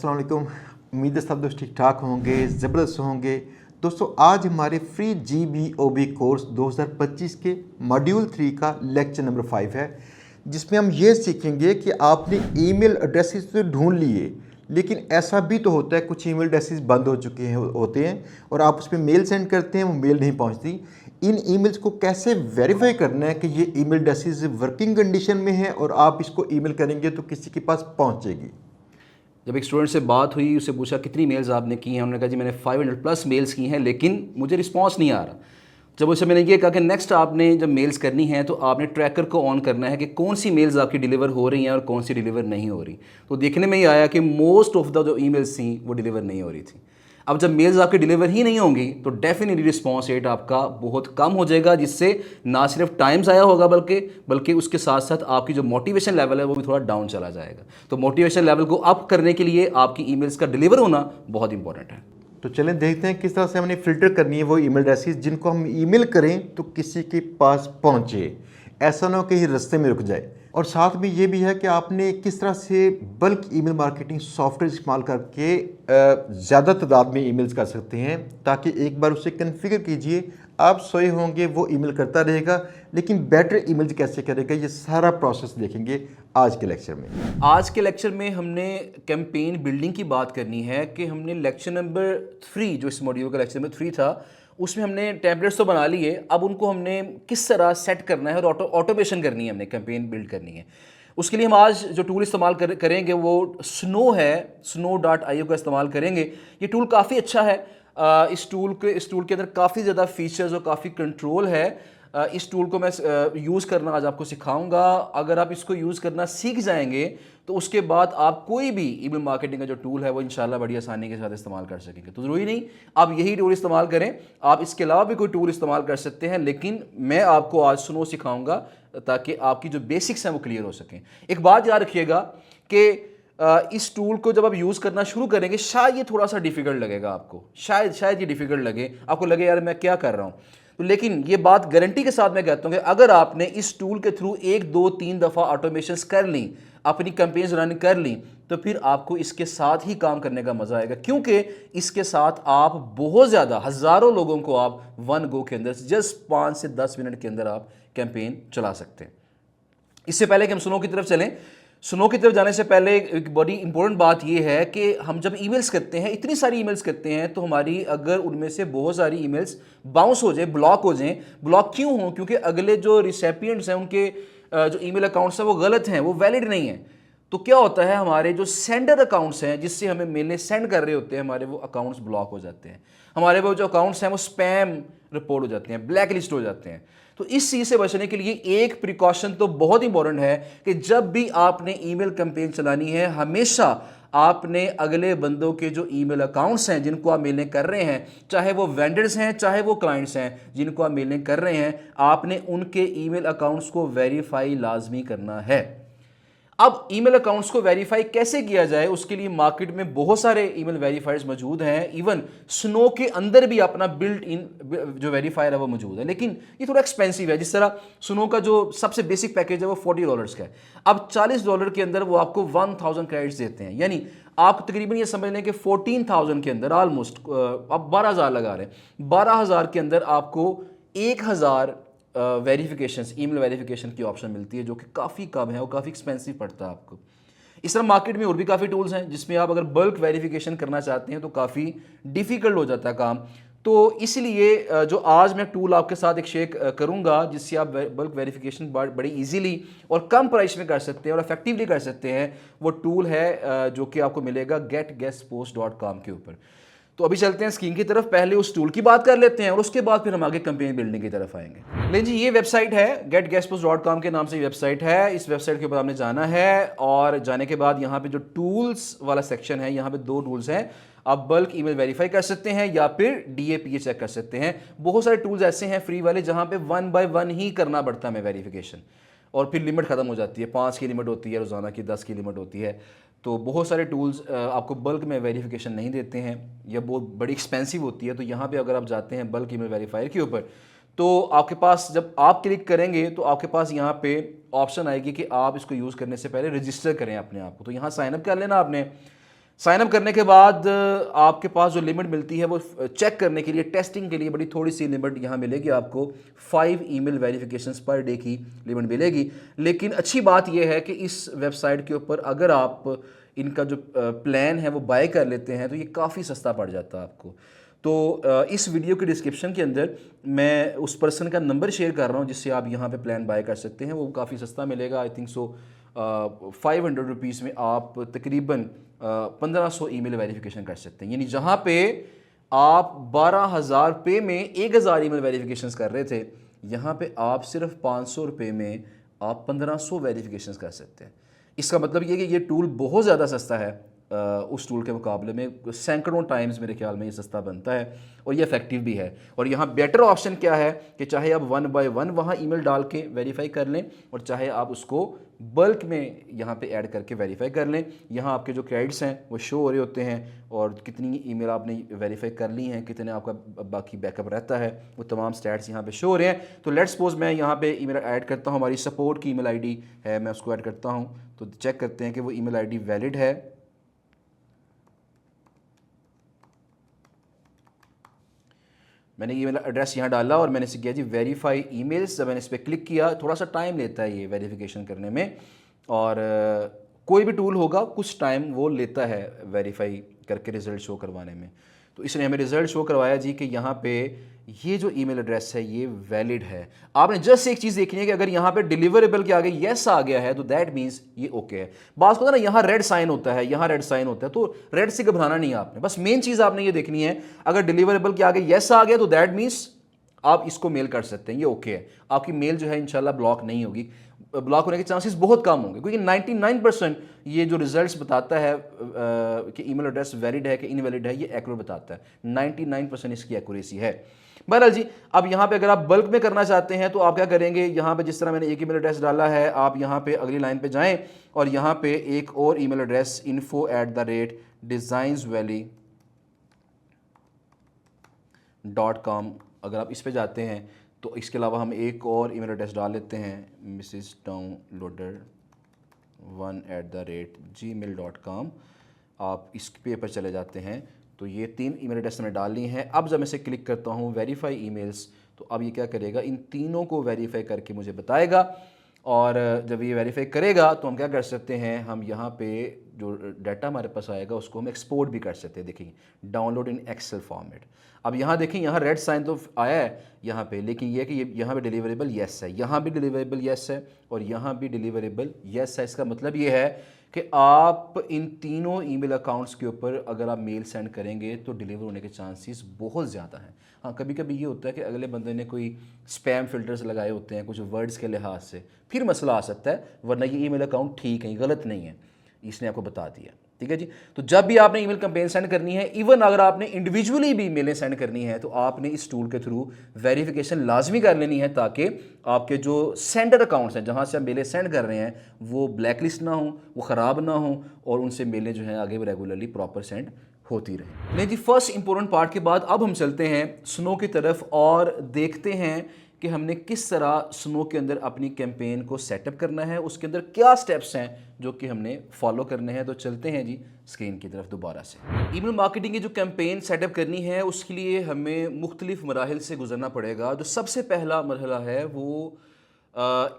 अस्सलाम वालेकुम। उम्मीद है सब दोस्त ठीक ठाक होंगे, ज़बरदस्त होंगे। दोस्तों आज हमारे फ्री GBOB कोर्स 2025 के मॉड्यूल 3 का लेक्चर नंबर 5 है, जिसमें हम ये सीखेंगे कि आपने ईमेल एड्रेसेस तो ढूंढ लिए, लेकिन ऐसा भी तो होता है कुछ ईमेल एड्रेसेस बंद हो चुके हैं होते हैं और आप उस पर मेल सेंड करते हैं, वो मेल नहीं पहुंचती। इन ईमेल्स को कैसे वेरीफाई करना है कि ये ईमेल एड्रेसेस वर्किंग कंडीशन में है और आप इसको ईमेल करेंगे तो किसी के पास पहुंचेगी। जब एक स्टूडेंट से बात हुई, उससे पूछा कितनी मेल्स आपने की हैं, उन्होंने कहा जी मैंने 500 प्लस मेल्स की हैं लेकिन मुझे रिस्पांस नहीं आ रहा। जब उससे मैंने ये कहा कि नेक्स्ट आपने जब मेल्स करनी है तो आपने ट्रैकर को ऑन करना है कि कौन सी मेल्स आपकी डिलीवर हो रही हैं और कौन सी डिलीवर नहीं हो रही। तो देखने में ही आया कि मोस्ट ऑफ द जो ईमेल्स थी वो डिलीवर नहीं हो रही थी। अब जब मेल्स आपकी डिलीवर ही नहीं होंगी तो डेफिनेटली रिस्पांस रेट आपका बहुत कम हो जाएगा, जिससे ना सिर्फ टाइम ज़ाया होगा बल्कि उसके साथ साथ आपकी जो मोटिवेशन लेवल है वो भी थोड़ा डाउन चला जाएगा। तो मोटिवेशन लेवल को अप करने के लिए आपकी ईमेल्स का डिलीवर होना बहुत इंपॉर्टेंट है। तो चलें देखते हैं किस तरह से हमने फ़िल्टर करनी है वो ईमेल एड्रेसेस जिनको हम ईमेल करें तो किसी के पास पहुंचे, ऐसा ना हो कि रास्ते में रुक जाए। और साथ में ये भी है कि आपने किस तरह से बल्क ईमेल मार्केटिंग सॉफ्टवेयर इस्तेमाल करके ज़्यादा तादाद में ईमेल्स कर सकते हैं, ताकि एक बार उसे कन्फिगर कीजिए, आप सोए होंगे वो ईमेल करता रहेगा, लेकिन बेटर ईमेल्स कैसे करेगा ये सारा प्रोसेस देखेंगे आज के लेक्चर में। आज के लेक्चर में हमने कैंपेन बिल्डिंग की बात करनी है कि हमने लेक्चर नंबर 3, जो इस मॉड्यूल का लेक्चर नंबर 3 था, उसमें हमने टेम्पलेट्स तो बना लिए। अब उनको हमने किस तरह सेट करना है और ऑटोमेशन करनी है, हमने कैंपेन बिल्ड करनी है। उसके लिए हम आज जो टूल इस्तेमाल करेंगे वो स्नो है, snow.io का इस्तेमाल करेंगे। ये टूल काफ़ी अच्छा है। इस टूल के अंदर काफ़ी ज़्यादा फीचर्स और काफ़ी कंट्रोल है। इस टूल को मैं यूज़ करना आज आपको सिखाऊंगा। अगर आप इसको यूज़ करना सीख जाएंगे तो उसके बाद आप कोई भी ईमेल मार्केटिंग का जो टूल है वो इंशाल्लाह बड़ी आसानी के साथ इस्तेमाल कर सकेंगे। तो ज़रूरी नहीं आप यही टूल इस्तेमाल करें, आप इसके अलावा भी कोई टूल इस्तेमाल कर सकते हैं, लेकिन मैं आपको आज स्नो सिखाऊंगा ताकि आपकी जो बेसिक्स हैं वो क्लियर हो सकें। एक बात याद रखिएगा कि इस टूल को जब आप यूज़ करना शुरू करेंगे शायद ये थोड़ा सा डिफ़िकल्ट लगेगा आपको, शायद ये डिफ़िकल्ट लगे, आपको लगे यार मैं क्या कर रहा हूँ। तो लेकिन ये बात गारंटी के साथ मैं कहता हूँ कि अगर आपने इस टूल के थ्रू 1 2 3 दफ़ा ऑटोमेशंस कर ली, अपनी कैंपेन्स रन कर ली, तो फिर आपको इसके साथ ही काम करने का मज़ा आएगा, क्योंकि इसके साथ आप बहुत ज़्यादा हज़ारों लोगों को आप वन गो के अंदर जस्ट 5 से 10 मिनट के अंदर आप कैंपेन चला सकते हैं। इससे पहले कि हम स्नो की तरफ चलें, स्नो की तरफ जाने से पहले एक बड़ी इंपॉर्टेंट बात यह है कि हम जब ईमेल्स करते हैं, इतनी सारी ईमेल्स करते हैं, तो हमारी अगर उनमें से बहुत सारी ईमेल्स बाउंस हो जाए, ब्लॉक हो जाएं, ब्लॉक क्यों हो? क्योंकि अगले जो रिसिपिएंट्स हैं उनके जो ईमेल अकाउंट्स हैं वो गलत हैं, वो वैलिड नहीं है। तो क्या होता है, हमारे जो सेंडर अकाउंट्स हैं जिससे हमें मेलें सेंड कर रहे होते हैं, हमारे वो अकाउंट्स ब्लॉक हो जाते हैं, हमारे वो जो अकाउंट्स हैं वो स्पैम रिपोर्ट हो जाते हैं, ब्लैक लिस्ट हो जाते हैं। तो इस चीज़ से बचने के लिए एक प्रिकॉशन तो बहुत इंपॉर्टेंट है कि जब भी आपने ईमेल कैंपेन चलानी है, हमेशा आपने अगले बंदों के जो ईमेल अकाउंट्स हैं जिनको आप मेलें कर रहे हैं, चाहे वो वेंडर्स हैं चाहे वो क्लाइंट्स हैं जिनको आप मेलें कर रहे हैं, आपने उनके ईमेल अकाउंट्स को वेरीफाई लाजमी करना है। अब ईमेल अकाउंट्स को वेरीफाई कैसे किया जाए, उसके लिए मार्केट में बहुत सारे ईमेल वेरीफायर्स मौजूद हैं। इवन स्नो के अंदर भी अपना बिल्ट इन जो वेरीफायर है वो मौजूद है, लेकिन ये थोड़ा एक्सपेंसिव है। जिस तरह स्नो का जो सबसे बेसिक पैकेज है वो $40 का है। अब $40 के अंदर वो आपको 1000 क्रेडिट्स देते हैं, यानी आप तकरीबन ये समझ लें कि 14,000 के अंदर ऑलमोस्ट अब 12,000 लगा रहे हैं, 12,000 के अंदर आपको 1000 वेरिफिकेशंस, ईमेल वेरिफिकेशन की ऑप्शन मिलती है, जो कि काफ़ी कम है और काफ़ी एक्सपेंसिव पड़ता है आपको। इस तरह मार्केट में और भी काफ़ी टूल्स हैं जिसमें आप अगर बल्क वेरिफिकेशन करना चाहते हैं तो काफ़ी डिफ़िकल्ट हो जाता है काम। तो इसलिए जो आज मैं टूल आपके साथ एक शेयर करूंगा जिससे आप बल्क वेरिफिकेशन बड़ी इजीली और कम प्राइस में कर सकते हैं और इफेक्टिवली कर सकते हैं, वो टूल है जो कि आपको मिलेगा getguestpost.com के ऊपर। तो अभी चलते हैं स्क्रीन की तरफ, पहले उस टूल की बात कर लेते हैं और उसके बाद फिर हम आगे कैंपेन बिल्डिंग की तरफ आएंगे। लेकिन जी ये वेबसाइट है, getguestpost.com के नाम से वेबसाइट है। इस वेबसाइट के ऊपर आपने जाना है और जाने के बाद यहाँ पे जो टूल्स वाला सेक्शन है, यहाँ पे 2 टूल्स हैं। आप बल्क ईमेल वेरीफाई कर सकते हैं या फिर DAPA चेक कर सकते हैं। बहुत सारे टूल्स ऐसे हैं फ्री वाले जहाँ पे 1 by 1 ही करना पड़ता है हमें वेरिफिकेशन, और फिर लिमिट ख़त्म हो जाती है, 5 की लिमिट होती है रोज़ाना की, 10 की लिमिट होती है। तो बहुत सारे टूल्स आपको बल्क में वेरिफिकेशन नहीं देते हैं या बहुत बड़ी एक्सपेंसिव होती है। तो यहाँ पे अगर आप जाते हैं बल्क ईमेल वेरीफायर के ऊपर, तो आपके पास जब आप क्लिक करेंगे तो आपके पास यहाँ पे ऑप्शन आएगी कि आप इसको यूज़ करने से पहले रजिस्टर करें अपने आप को। तो यहाँ साइनअप कर लेना आपने। साइन अप करने के बाद आपके पास जो लिमिट मिलती है वो चेक करने के लिए, टेस्टिंग के लिए बड़ी थोड़ी सी लिमिट यहाँ मिलेगी आपको। 5 ईमेल वेरिफिकेशंस पर डे की लिमिट मिलेगी। लेकिन अच्छी बात यह है कि इस वेबसाइट के ऊपर अगर आप इनका जो प्लान है वो बाय कर लेते हैं तो ये काफ़ी सस्ता पड़ जाता है आपको। तो इस वीडियो के डिस्क्रिप्शन के अंदर मैं उस पर्सन का नंबर शेयर कर रहा हूँ जिससे आप यहाँ पे प्लान बाय कर सकते हैं। वो काफ़ी सस्ता मिलेगा, आई थिंक सो 500 रुपीज़ में आप तकरीबन 1500 ईमेल वेरिफिकेशन कर सकते हैं। यानी जहाँ पे आप 12,000 रुपये में 1,000 ईमेल वेरिफिकेशन कर रहे थे, यहाँ पे आप सिर्फ 500 रुपये में आप 1500 वेरिफिकेशन कर सकते हैं। इसका मतलब ये कि ये टूल बहुत ज़्यादा सस्ता है उस टूल के मुकाबले में, सैकड़ों टाइम्स मेरे ख्याल में ये सस्ता बनता है और ये इफेक्टिव भी है। और यहाँ बेटर ऑप्शन क्या है कि चाहे आप 1 बाय 1 वहाँ ईमेल डाल के वेरीफाई कर लें और चाहे आप उसको बल्क में यहाँ पे ऐड करके वेरीफाई कर लें। यहाँ आपके जो क्रेडिट्स हैं वो शो हो रहे होते हैं और कितनी ईमेल आपने वेरीफाई कर ली हैं, कितने आपका बाकी बैकअप रहता है, वो तमाम स्टैट्स यहाँ पे शो हो रहे हैं। तो लेट्स सपोज मैं यहाँ पे ईमेल ऐड करता हूँ, हमारी सपोर्ट की ईमेल आईडी है, मैं उसको ऐड करता हूँ। तो चेक करते हैं कि वो ईमेल आईडी वैलिड है। मैंने ईमेल एड्रेस यहाँ डाला और मैंने इसे किया जी वेरीफाई ईमेल्स। जब मैंने इस पर क्लिक किया, थोड़ा सा टाइम लेता है ये वेरिफिकेशन करने में, और कोई भी टूल होगा कुछ टाइम वो लेता है वेरीफाई करके रिज़ल्ट शो करवाने में। तो इसने हमें रिज़ल्ट शो करवाया जी कि यहाँ पे ये जो ईमेल एड्रेस है ये वैलिड है। आपने जस्ट एक चीज़ देखनी है कि अगर यहाँ पे डिलीवरेबल के आगे येस आ गया है तो दैट मीन्स ये ओके है। बात को ना यहाँ रेड साइन होता है, यहाँ रेड साइन होता है, तो रेड से घबराना नहीं है आपने। बस मेन चीज़ आपने ये देखनी है, अगर डिलीवरेबल के आगे येस आ गया तो दैट मीन्स आप इसको मेल कर सकते हैं, ये ओके है। आपकी मेल जो है इंशाल्लाह ब्लॉक नहीं होगी। ब्लॉक होने के चांसेस बहुत कम होंगे क्योंकि 99% ये जो रिजल्ट्स बताता है कि ईमेल एड्रेस वैलिड है कि इनवैलिड है, ये एक्यूरेट बताता है। 99% इसकी एक्यूरेसी है। बहरहाल जी, अब यहाँ पे अगर आप बल्क में करना चाहते हैं तो आप क्या करेंगे, यहाँ पे जिस तरह मैंने एक ईमेल एड्रेस डाला है, आप यहाँ पे अगली लाइन पे जाएं और यहाँ पे एक और ईमेल एड्रेस info@designsvalley.com, अगर आप इस पे जाते हैं तो इसके अलावा हम एक और ईमेल एड्रेस डाल लेते हैं, mrsdownloader1@gmail.com। आप इस पे पर चले जाते हैं तो ये 3 ईमेल एड्रेस मैंने डाल ली हैं। अब जब मैं इसे क्लिक करता हूँ वेरीफाई ईमेल्स, तो अब ये क्या करेगा, इन तीनों को वेरीफाई करके मुझे बताएगा। और जब ये वेरीफाई करेगा तो हम क्या कर सकते हैं, हम यहाँ पे जो डाटा हमारे पास आएगा उसको हम एक्सपोर्ट भी कर सकते हैं। देखिए डाउनलोड इन एक्सेल फॉर्मेट। अब यहाँ देखें, यहाँ रेड साइन तो आया है यहाँ पे, लेकिन ये कि ये यहाँ पे डिलीवरेबल येस है, यहाँ भी डिलीवरेबल येस है और यहाँ भी डिलीवरेबल येस है। इसका मतलब ये है कि आप इन तीनों ईमेल अकाउंट्स के ऊपर अगर आप मेल सेंड करेंगे तो डिलीवर होने के चांसेस बहुत ज़्यादा हैं। हाँ, कभी कभी ये होता है कि अगले बंदे ने कोई स्पैम फिल्टर्स लगाए होते हैं कुछ वर्ड्स के लिहाज से, फिर मसला आ सकता है, वरना ये ईमेल अकाउंट ठीक है, गलत नहीं है, इसने आपको बता दिया। ठीक है जी। तो जब भी आपने ईमेल कैंपेन सेंड करनी है, इवन अगर आपने इंडिविजुअली भी मेलें सेंड करनी है, तो आपने इस टूल के थ्रू वेरिफिकेशन लाजमी कर लेनी है ताकि आपके जो सेंडर अकाउंट्स हैं जहां से आप मेलें सेंड कर रहे हैं वो ब्लैकलिस्ट ना हो, वो ख़राब ना हो और उनसे मेलें जो हैं आगे रेगुलरली प्रॉपर सेंड होती रहे। नहीं जी, फर्स्ट इंपॉर्टेंट पार्ट के बाद अब हम चलते हैं स्नो की तरफ और देखते हैं कि हमने किस तरह स्नो के अंदर अपनी कैंपेन को सेटअप करना है, उसके अंदर क्या स्टेप्स हैं जो कि हमने फॉलो करने हैं। तो चलते हैं जी स्क्रीन की तरफ दोबारा से। ईमेल मार्केटिंग की जो कैंपेन सेटअप करनी है उसके लिए हमें मुख्तलिफ मराहिल से गुजरना पड़ेगा। जो सबसे पहला मरहला है वो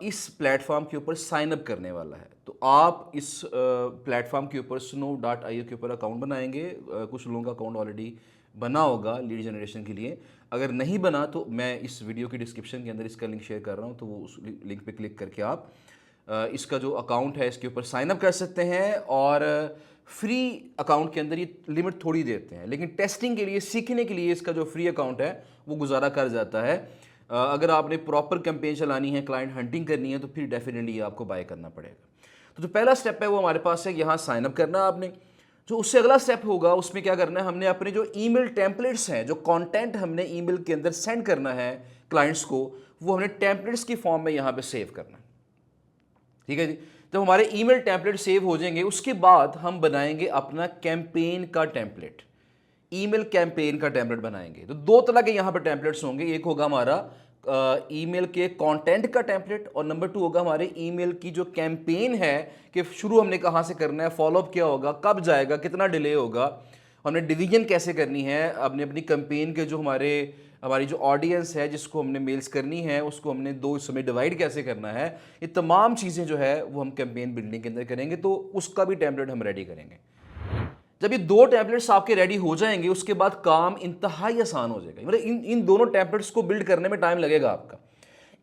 इस प्लेटफॉर्म के ऊपर साइन अप करने वाला है। तो आप इस प्लेटफॉर्म के ऊपर snow.io के ऊपर अकाउंट बनाएंगे। कुछ लोगों का अकाउंट ऑलरेडी बना होगा लीड जनरेशन के लिए, अगर नहीं बना तो मैं इस वीडियो की डिस्क्रिप्शन के अंदर इसका लिंक शेयर कर रहा हूँ, तो वो उस लिंक पे क्लिक करके आप इसका जो अकाउंट है इसके ऊपर साइन अप कर सकते हैं। और फ्री अकाउंट के अंदर ये लिमिट थोड़ी देते हैं, लेकिन टेस्टिंग के लिए, सीखने के लिए इसका जो फ्री अकाउंट है वो गुजारा कर जाता है। अगर आपने प्रॉपर कैंपेन चलानी है, क्लाइंट हंटिंग करनी है, तो फिर डेफिनेटली आपको बाय करना पड़ेगा। तो जो पहला स्टेप है वो हमारे पास है, यहाँ साइन अप करना आपने। जो उससे अगला स्टेप होगा उसमें क्या करना है, हमने अपने जो ईमेल टेम्पलेट्स हैं, जो कंटेंट हमने ईमेल के अंदर सेंड करना है क्लाइंट्स को, वो हमने टेम्पलेट्स की फॉर्म में यहाँ पे सेव करना है। ठीक है जी। जब हमारे ईमेल टेम्पलेट सेव हो जाएंगे उसके बाद हम बनाएंगे अपना कैंपेन का टेम्पलेट, ईमेल कैंपेन का टेम्पलेट बनाएंगे। तो दो तरह के यहाँ पर टेम्पलेट्स होंगे, एक होगा हमारा ईमेल के कंटेंट का टेम्पलेट, और नंबर 2 होगा हमारे ईमेल की जो कैंपेन है कि शुरू हमने कहाँ से करना है, फॉलोअप क्या होगा, कब जाएगा, कितना डिले होगा, हमने डिवीजन कैसे करनी है, अपने अपनी कैंपेन के जो हमारी जो ऑडियंस है जिसको हमने मेल्स करनी है उसको हमने 2 हिस्सों में डिवाइड कैसे करना है, ये तमाम चीज़ें जो है वो हम कैंपेन बिल्डिंग के अंदर करेंगे। तो उसका भी टेम्पलेट हम रेडी करेंगे। जब ये 2 टेम्पलेट्स आपके रेडी हो जाएंगे उसके बाद काम इंतहाई आसान हो जाएगा। मतलब इन दोनों टेम्पलेट्स को बिल्ड करने में टाइम लगेगा आपका।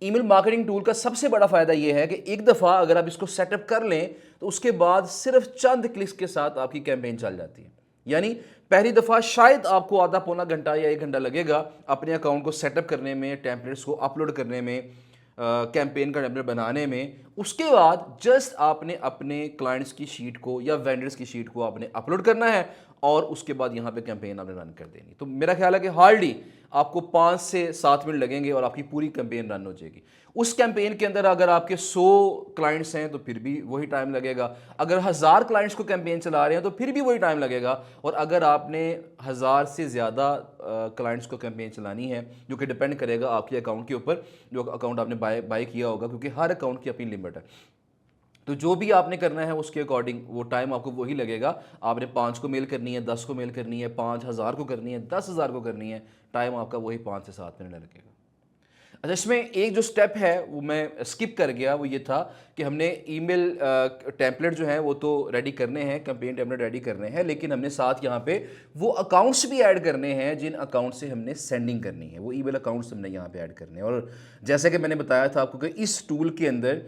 ईमेल मार्केटिंग टूल का सबसे बड़ा फायदा ये है कि एक दफ़ा अगर आप इसको सेटअप कर लें तो उसके बाद सिर्फ चंद क्लिक्स के साथ आपकी कैंपेन चल जाती है। यानी पहली दफ़ा शायद आपको आधा पौना घंटा या 1 घंटा लगेगा अपने अकाउंट को सेटअप करने में, टेम्पलेट्स को अपलोड करने में, कैंपेन का टेम्पलेट बनाने में। उसके बाद जस्ट आपने अपने क्लाइंट्स की शीट को या वेंडर्स की शीट को आपने अपलोड करना है और उसके बाद यहाँ पे कैंपेन आपने रन कर देनी। तो मेरा ख्याल है कि हार्डली आपको 5 से 7 मिनट लगेंगे और आपकी पूरी कैंपेन रन हो जाएगी। उस कैंपेन के अंदर अगर आपके 100 क्लाइंट्स हैं तो फिर भी वही टाइम लगेगा, अगर 1000 क्लाइंट्स को कैंपेन चला रहे हैं तो फिर भी वही टाइम लगेगा, और अगर आपने 1000 से ज़्यादा क्लाइंट्स को कैंपेन चलानी है, जो कि डिपेंड करेगा आपके अकाउंट के ऊपर, जो अकाउंट आपने बाय किया होगा, क्योंकि हर अकाउंट की अपनी लिमिट है। तो जो भी आपने करना है उसके अकॉर्डिंग वो टाइम आपको वही लगेगा। आपने 5 को मेल करनी है, 10 को मेल करनी है, 5000 को करनी है, 10,000 को करनी है, टाइम आपका वही 5 से 7 मिनट लगेगा। अच्छा, इसमें एक जो स्टेप है वो मैं स्किप कर गया, वो ये था कि हमने ईमेल टेम्पलेट जो है वो तो रेडी करने हैं, कैंपेन टेम्पलेट रेडी करने हैं, लेकिन हमने साथ यहाँ पे वो अकाउंट्स भी ऐड करने हैं जिन अकाउंट से हमने सेंडिंग करनी है। वो ईमेल अकाउंट्स हमने यहाँ पे ऐड करने हैं। और जैसे कि मैंने बताया था आपको कि इस टूल के अंदर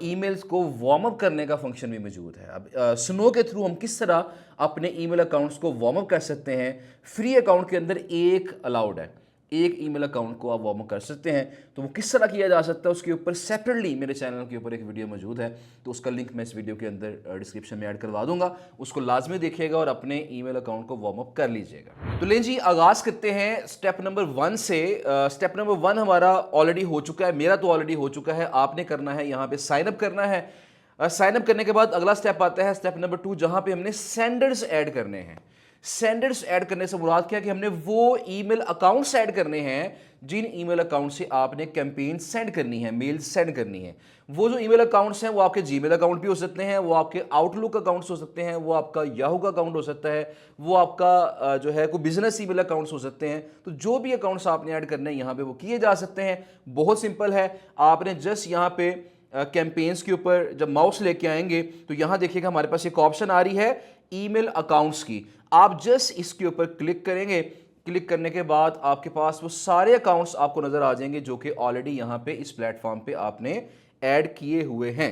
ईमेल्स को वार्म अप करने का फंक्शन भी मौजूद है। अब स्नो के थ्रू हम किस तरह अपने ईमेल अकाउंट्स को वार्म अप कर सकते हैं। फ्री अकाउंट के अंदर एक अलाउड है, एक ईमेल अकाउंट को आप वार्म अप कर सकते हैं। तो वो किस तरह किया जा सकता है उसके ऊपर सेपरेटली मेरे चैनल के ऊपर एक वीडियो मौजूद है, तो उसका लिंक मैं इस वीडियो के अंदर डिस्क्रिप्शन में ऐड करवा दूंगा। उसको लाजमी देखिएगा और अपने ईमेल अकाउंट को वार्म अप कर लीजिएगा। तो लें जी, आगाज़ करते हैं स्टेप नंबर 1 से। स्टेप नंबर 1 हमारा ऑलरेडी हो चुका है, मेरा तो ऑलरेडी हो चुका है। आपने करना है यहाँ पे साइन अप करना है। साइन अप करने के बाद अगला स्टेप आता है स्टेप नंबर 2, जहाँ पे हमने सेंडर्स ऐड करने हैं। सेंडर्स ऐड करने से मुराद क्या है कि हमने वो ईमेल अकाउंट्स ऐड करने हैं जिन ईमेल अकाउंट से आपने कैंपेन सेंड करनी है, मेल सेंड करनी है। वो जो ईमेल अकाउंट्स हैं वो आपके जीमेल अकाउंट भी हो सकते हैं, वो आपके आउटलुक अकाउंट्स हो सकते हैं, वो आपका याहू का अकाउंट हो सकता है, वो आपका जो है कोई बिजनेस ईमेल अकाउंट्स हो सकते हैं। तो जो भी अकाउंट्स आपने ऐड करने हैं यहाँ पे वो किए जा सकते हैं। बहुत सिंपल है, आपने जस्ट यहाँ पे कैंपेन्स के ऊपर जब माउस लेके आएंगे तो यहाँ देखिएगा हमारे पास एक ऑप्शन आ रही है ईमेल अकाउंट्स की। आप जस्ट इसके ऊपर क्लिक करेंगे। क्लिक करने के बाद आपके पास वो सारे अकाउंट्स आपको नजर आ जाएंगे जो कि ऑलरेडी यहाँ पे इस प्लेटफॉर्म पे आपने ऐड किए हुए हैं।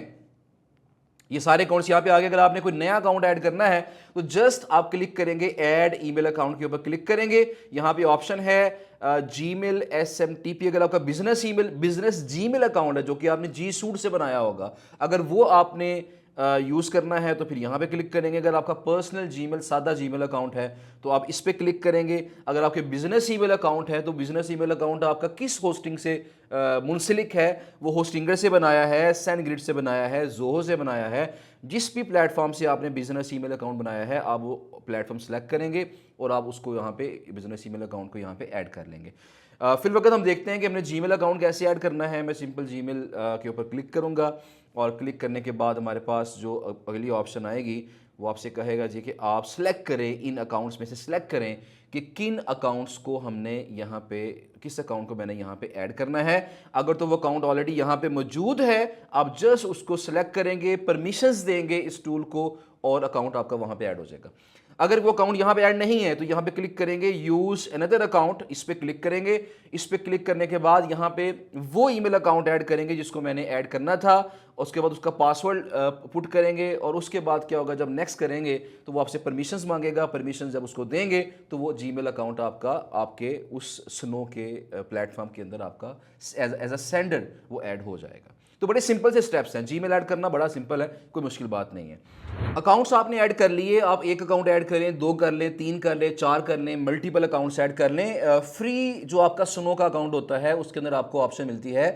ये सारे अकाउंट्स यहाँ पे आ गए। अगर आपने कोई नया अकाउंट ऐड करना है तो जस्ट आप क्लिक करेंगे, ऐड ईमेल अकाउंट के ऊपर क्लिक करेंगे। यहाँ पे ऑप्शन है जीमेल SMTP। अगर आपका बिजनेस जीमेल अकाउंट है जो कि आपने जी सूट से बनाया होगा, अगर वो आपने यूज़ करना है तो फिर यहाँ पे क्लिक करेंगे। अगर आपका पर्सनल जीमेल सादा जीमेल अकाउंट है तो आप इस पे क्लिक करेंगे। अगर आपके बिजनेस ईमेल अकाउंट है तो बिजनेस ईमेल अकाउंट आपका किस होस्टिंग से मुंसलिक है, वो होस्टिंगर से बनाया है, SendGrid से बनाया है, Zoho से बनाया है, जिस भी प्लेटफॉर्म से आपने बिजनेस ईमेल अकाउंट बनाया है आप वो प्लेटफॉर्म सेलेक्ट करेंगे और आप उसको यहाँ पे बिजनेस ईमेल अकाउंट को यहाँ पे ऐड कर लेंगे। फिर वक्त हम देखते हैं कि हमने जीमेल अकाउंट कैसे ऐड करना है। मैं सिंपल जीमेल के ऊपर क्लिक करूँगा और क्लिक करने के बाद हमारे पास जो अगली ऑप्शन आएगी वो आपसे कहेगा जी कि आप सेलेक्ट करें, इन अकाउंट्स में से सेलेक्ट करें कि किन अकाउंट्स को हमने यहाँ पे, किस अकाउंट को मैंने यहाँ पे ऐड करना है। अगर तो वो अकाउंट ऑलरेडी यहाँ पे मौजूद है आप जस्ट उसको सेलेक्ट करेंगे, परमिशंस देंगे इस टूल को और अकाउंट आपका वहाँ पे ऐड हो जाएगा। अगर वो अकाउंट यहाँ पे ऐड नहीं है तो यहाँ पे क्लिक करेंगे यूज़ अनदर अकाउंट, इस पे क्लिक करेंगे। इस पे क्लिक करने के बाद यहाँ पे वो ईमेल अकाउंट ऐड करेंगे जिसको मैंने ऐड करना था। उसके बाद उसका पासवर्ड पुट करेंगे और उसके बाद क्या होगा, जब नेक्स्ट करेंगे तो वो आपसे परमिशंस मांगेगा। परमिशंस जब उसको देंगे तो वो जीमेल अकाउंट आपका आपके उस स्नो के प्लेटफॉर्म के अंदर आपका एज अ सेंडर वो ऐड हो जाएगा। तो बड़े सिंपल से स्टेप्स हैं, जीमेल ऐड करना बड़ा सिंपल है, कोई मुश्किल बात नहीं है। अकाउंट्स आपने ऐड कर लिए, आप एक अकाउंट ऐड करें, 2 कर लें, 3 कर लें, 4 कर लें, मल्टीपल अकाउंट्स ऐड कर लें। फ्री जो आपका स्नो का अकाउंट होता है उसके अंदर आपको ऑप्शन मिलती है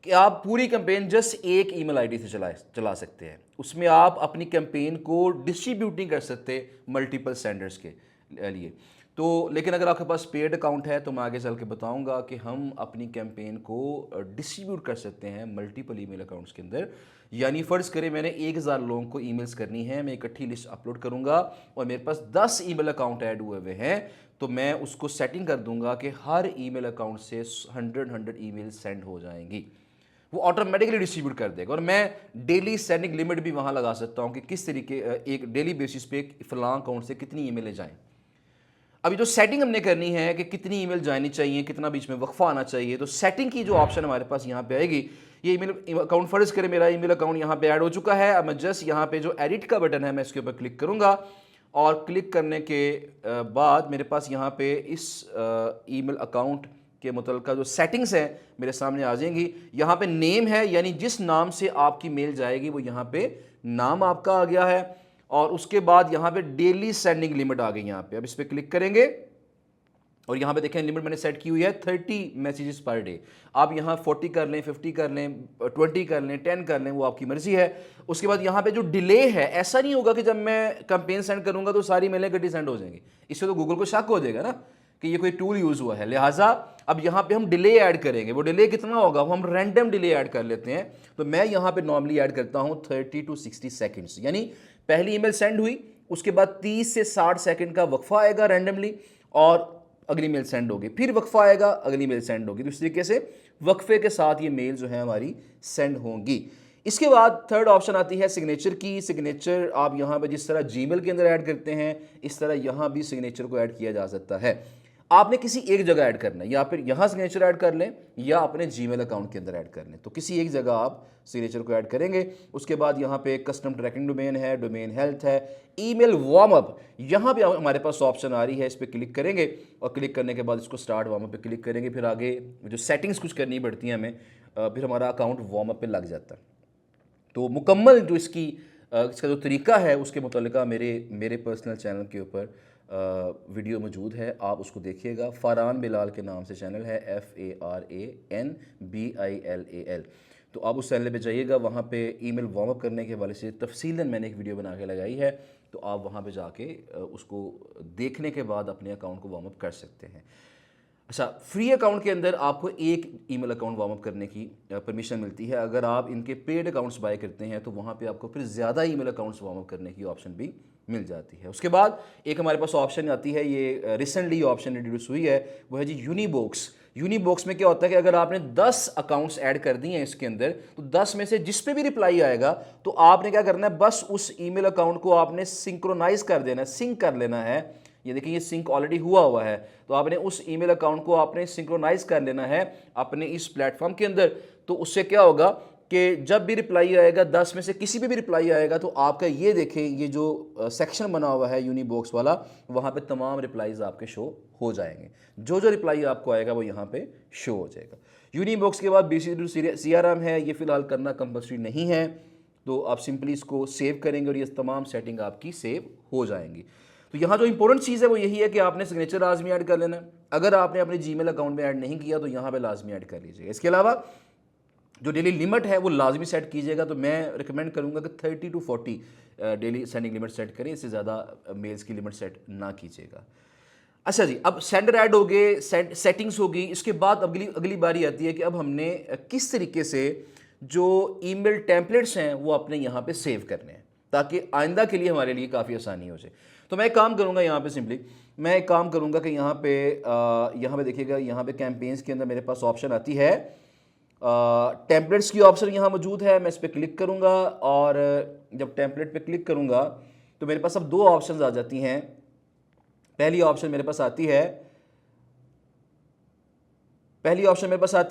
कि आप पूरी कैंपेन जस्ट एक ईमेल आईडी से चला सकते हैं। उसमें आप अपनी कैंपेन को डिस्ट्रीब्यूट नहीं कर सकते मल्टीपल सेंडर्स के लिए। तो लेकिन अगर आपके पास पेड अकाउंट है तो मैं आगे चल के बताऊंगा कि हम अपनी कैंपेन को डिस्ट्रीब्यूट कर सकते हैं मल्टीपल ईमेल अकाउंट्स के अंदर। यानी फ़र्ज़ करें मैंने 1000 लोगों को ईमेल्स करनी है, मैं इकट्ठी लिस्ट अपलोड करूंगा और मेरे पास 10 ईमेल अकाउंट ऐड हुए हुए हैं, तो मैं उसको सेटिंग कर दूंगा कि हर ईमेल अकाउंट से 100 ईमेल सेंड हो जाएंगी। वो ऑटोमेटिकली डिस्ट्रीब्यूट कर देगा और मैं डेली सेंडिंग लिमिट भी वहाँ लगा सकता हूँ कि किस तरीके एक डेली बेसिस पे फलां अकाउंट से कितनी ईमेलें जाएँ। अभी जो सेटिंग हमने करनी है कि कितनी ईमेल जानी चाहिए, कितना बीच में वक्फा आना चाहिए, तो सेटिंग की जो ऑप्शन हमारे पास यहाँ पे आएगी, ये ईमेल अकाउंट फ़र्ज़ करें मेरा ईमेल अकाउंट यहाँ पे ऐड हो चुका है। अब मैं जस्ट यहाँ पे जो एडिट का बटन है मैं इसके ऊपर क्लिक करूँगा और क्लिक करने के बाद मेरे पास यहाँ पे इस ईमेल अकाउंट के मुतल्लिक़ जो सेटिंग्स हैं मेरे सामने आ जाएंगी। यहाँ पे नेम है, यानी जिस नाम से आपकी मेल जाएगी वो यहाँ पे नाम आपका आ गया है और उसके बाद यहाँ पे डेली सेंडिंग लिमिट आ गई यहाँ पे। अब इस पर क्लिक करेंगे और यहाँ पे देखें लिमिट मैंने सेट की हुई है 30 मैसेजेस पर डे। आप यहाँ 40 कर लें, 50 कर लें, 20 कर लें, 10 कर लें, वो आपकी मर्जी है। उसके बाद यहाँ पे जो डिले है, ऐसा नहीं होगा कि जब मैं कैंपेन सेंड करूँगा तो सारी मेलें इकट्ठी सेंड हो जाएंगी, इससे तो गूगल को शक हो जाएगा ना कि ये कोई टूल यूज़ हुआ है। लिहाजा अब यहाँ पे हम डिले ऐड करेंगे, वो डिले कितना होगा वो हम रैंडम डिले ऐड कर लेते हैं। तो मैं यहाँ पे नॉर्मली ऐड करता हूँ 30 to 60 सेकेंड्स, यानी पहली ईमेल सेंड हुई उसके बाद 30 से 60 सेकंड का वक्फा आएगा रैंडमली और अगली मेल सेंड होगी, फिर वक्फा आएगा, अगली मेल सेंड होगी। तो इस तरीके से वक्फे के साथ ये मेल जो है हमारी सेंड होंगी। इसके बाद थर्ड ऑप्शन आती है सिग्नेचर की। सिग्नेचर आप यहाँ पे जिस तरह जीमेल के अंदर ऐड करते हैं इस तरह यहाँ भी सिग्नेचर को ऐड किया जा सकता है। आपने किसी एक जगह ऐड करना है, या फिर यहाँ सिग्नेचर ऐड कर लें या अपने जीमेल अकाउंट के अंदर ऐड कर लें, तो किसी एक जगह आप सिग्नेचर को ऐड करेंगे। उसके बाद यहाँ पे कस्टम ट्रैकिंग डोमेन है, डोमेन हेल्थ है, ईमेल वार्म अप, यहाँ पे हमारे पास ऑप्शन आ रही है, इस पर क्लिक करेंगे और क्लिक करने के बाद इसको स्टार्ट वार्म अप पे क्लिक करेंगे। फिर आगे जो सेटिंग्स कुछ करनी पड़ती हैं हमें, फिर हमारा अकाउंट वार्म अप पे लग जाता है। तो मुकम्मल जो इसका जो तरीका है उसके मुतल्लिका मेरे पर्सनल चैनल के ऊपर वीडियो मौजूद है, आप उसको देखिएगा। फ़रहान बिलाल के नाम से चैनल है, FARANBILAL। तो आप उस चैनल पे जाइएगा, वहाँ पे ईमेल वार्म अप करने के हवाले से तफसीलन मैंने एक वीडियो बना के लगाई है, तो आप वहाँ पे जाके उसको देखने के बाद अपने अकाउंट को वार्म अप कर सकते हैं। अच्छा, फ्री अकाउंट के अंदर आपको एक ईमेल अकाउंट वार्म अप करने की परमिशन मिलती है। अगर आप इनके पेड अकाउंट्स बाय करते हैं तो वहाँ पे आपको फिर ज़्यादा ईमेल अकाउंट्स वार्म अप करने की ऑप्शन भी मिल जाती है। उसके बाद एक हमारे पास ऑप्शन आती है, ये रिसेंटली ऑप्शन इंट्रोड्यूस हुई है, वो है जी यूनिबॉक्स। यूनिबॉक्स में क्या होता है कि अगर आपने 10 अकाउंट्स ऐड कर दिए हैं इसके अंदर, तो 10 में से जिस पे भी रिप्लाई आएगा तो आपने क्या करना है, बस उस ईमेल अकाउंट को आपने सिंक्रोनाइज कर देना है, सिंक कर लेना है। ये देखिए ये सिंक ऑलरेडी हुआ है, तो आपने उस ईमेल अकाउंट को आपने सिंक्रोनाइज कर लेना है अपने इस प्लेटफॉर्म के अंदर। तो उससे क्या होगा कि जब भी रिप्लाई आएगा, 10 में से किसी पे भी रिप्लाई आएगा, तो आपका ये देखें ये जो सेक्शन बना हुआ है यूनिबॉक्स वाला, वहाँ पे तमाम रिप्लाईज आपके शो हो जाएंगे। जो जो रिप्लाई आपको आएगा वो यहाँ पे शो हो जाएगा। यूनिबॉक्स के बाद BCW CRM है, ये फ़िलहाल करना कंपल्सरी नहीं है, तो आप सिंपली इसको सेव करेंगे और ये तमाम सेटिंग आपकी सेव हो जाएंगी। तो यहाँ जो इंपॉर्टेंट चीज़ है वो यही है कि आपने सिग्नेचर लाजमी ऐड कर लेना है। अगर आपने अपने जीमेल अकाउंट में ऐड नहीं किया तो यहाँ पे लाजमी ऐड कर लीजिएगा। इसके अलावा जो डेली लिमिट है वो लाजमी सेट कीजिएगा, तो मैं रिकमेंड करूँगा कि 30 to 40 daily sending limit set करें, इससे ज़्यादा मेल्स की लिमिट सेट ना कीजिएगा। अच्छा जी, अब सेंडर ऐड हो गए, सेटिंग्स होगी। इसके बाद अगली बारी आती है कि अब हमने किस तरीके से जो ईमेल टेम्पलेट्स हैं वो अपने यहाँ पे सेव करने हैं ताकि आइंदा के लिए हमारे लिए काफ़ी आसानी हो जाए। तो मैं एक काम करूँगा, यहाँ पे सिंपली मैं एक काम करूँगा कि यहाँ पे देखिएगा, यहाँ पे कैंपेन्स के अंदर मेरे पास ऑप्शन आती है, टेम्पलेट्स की ऑप्शन यहाँ मौजूद है। मैं इस पर क्लिक करूँगा और जब टेम्पलेट पे क्लिक करूँगा तो मेरे पास अब दो ऑप्शन आ जाती हैं। पहली ऑप्शन मेरे पास आती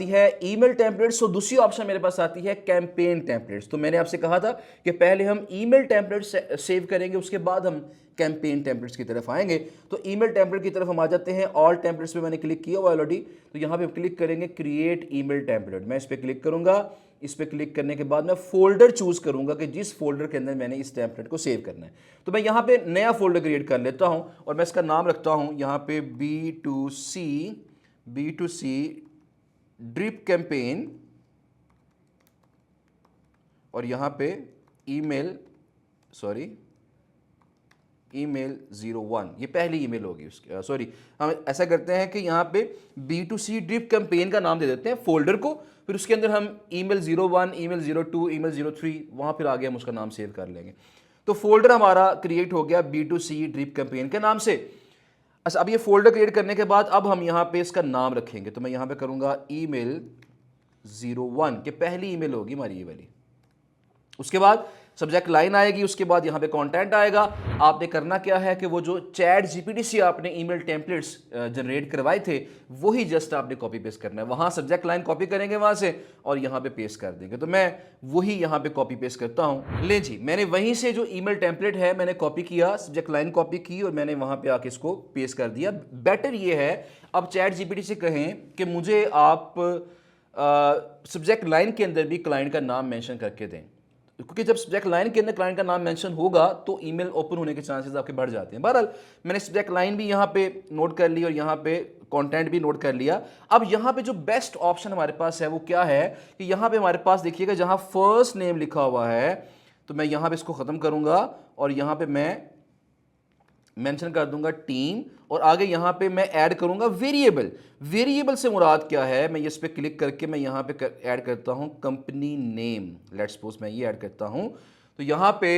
है ईमेल टेम्पलेट्स, और दूसरी ऑप्शन मेरे पास आती है कैंपेन टेम्पलेट्स। तो मैंने आपसे कहा था कि पहले हम ईमेल टेम्पलेट्स सेव करेंगे, उसके बाद हम कैंपेन टेम्पलेट्स की तरफ आएंगे। तो ईमेल टेम्पलेट की तरफ हम आ जाते हैं। ऑल टेम्पलेट्स पे मैंने क्लिक किया हुआ ऑलरेडी, तो यहाँ पे क्लिक करेंगे क्रिएट ईमेल टेम्पलेट। मैं इस पर क्लिक करूँगा। इस पर क्लिक करने के बाद मैं फोल्डर चूज़ करूँगा कि जिस फोल्डर के अंदर मैंने इस टेम्पलेट को सेव करना है। तो मैं यहाँ पे नया फोल्डर क्रिएट कर लेता हूँ और मैं इसका नाम रखता हूँ यहाँ पे B2C ड्रिप कैंपेन, और यहाँ पे email 01, ये पहली ईमेल होगी उसकी। सॉरी, हम ऐसा करते हैं कि यहाँ पे B2C ड्रिप कैंपेन का नाम दे देते हैं फोल्डर को, फिर उसके अंदर हम email 01, email 02, email 03, वहाँ फिर आगे हम उसका नाम सेव कर लेंगे। तो फोल्डर हमारा क्रिएट हो गया B2C ड्रिप कैंपेन के नाम से। अच्छा, अब ये फोल्डर क्रिएट करने के बाद अब हम यहाँ पे इसका नाम रखेंगे, तो मैं यहाँ पे करूँगा email 01 कि पहली ईमेल होगी हमारी ये वाली। उसके बाद सब्जेक्ट लाइन आएगी, उसके बाद यहाँ पे कंटेंट आएगा। आपने करना क्या है कि वो जो चैट जीपीटी से आपने ईमेल टेम्पलेट्स जनरेट करवाए थे वही जस्ट आपने कॉपी पेस्ट करना है। वहाँ सब्जेक्ट लाइन कॉपी करेंगे वहाँ से और यहाँ पे पेस्ट कर देंगे। तो मैं वही यहाँ पे कॉपी पेस्ट करता हूँ। ले जी, मैंने वहीं से जो ईमेल टेम्पलेट है मैंने कॉपी किया, सब्जेक्ट लाइन कॉपी की और मैंने वहाँ पे आके इसको पेस्ट कर दिया। बेटर ये है अब चैट जीपीटी से कहें कि मुझे आप सब्जेक्ट लाइन के अंदर भी क्लाइंट का नाम मेंशन करके दें, क्योंकि जब सब्जेक्ट लाइन के अंदर क्लाइंट का नाम मेंशन होगा तो ईमेल ओपन होने के चांसेस आपके बढ़ जाते हैं। बहरहाल मैंने सब्जेक्ट लाइन भी यहाँ पे नोट कर ली और यहाँ पे कंटेंट भी नोट कर लिया। अब यहाँ पे जो बेस्ट ऑप्शन हमारे पास है वो क्या है कि यहाँ पे हमारे पास देखिएगा जहाँ फर्स्ट नेम लिखा हुआ है, तो मैं यहाँ पे इसको ख़त्म करूँगा और यहाँ पे मैं मेंशन कर दूंगा टीम और आगे यहाँ पे मैं ऐड करूँगा वेरिएबल। वेरिएबल से मुराद क्या है, मैं इस पर क्लिक करके मैं यहाँ पे ऐड करता हूँ कंपनी नेम। लेट्स सपोज मैं ये ऐड करता हूँ, तो यहाँ पे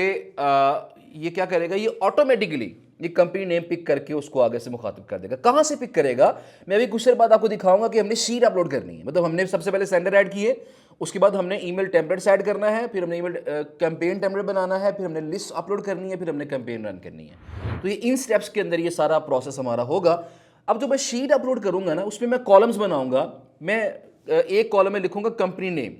ये क्या करेगा, ये ऑटोमेटिकली ये कंपनी नेम पिक करके उसको आगे से मुखातिब कर देगा। कहाँ से पिक करेगा, मैं अभी कुछ देर बाद आपको दिखाऊंगा कि हमने शीट अपलोड करनी है। मतलब हमने सबसे पहले सेंडर ऐड किए, उसके बाद हमने ईमेल टेम्पलेट्स ऐड करना है, फिर हमने ईमेल कैंपेन टेम्पलेट बनाना है, फिर हमने लिस्ट अपलोड करनी है, फिर हमने कैंपेन रन करनी है। तो ये इन स्टेप्स के अंदर ये सारा प्रोसेस हमारा होगा। अब जो मैं शीट अपलोड करूंगा ना उसमें मैं कॉलम्स बनाऊंगा। मैं एक कॉलम में लिखूंगा कंपनी नेम,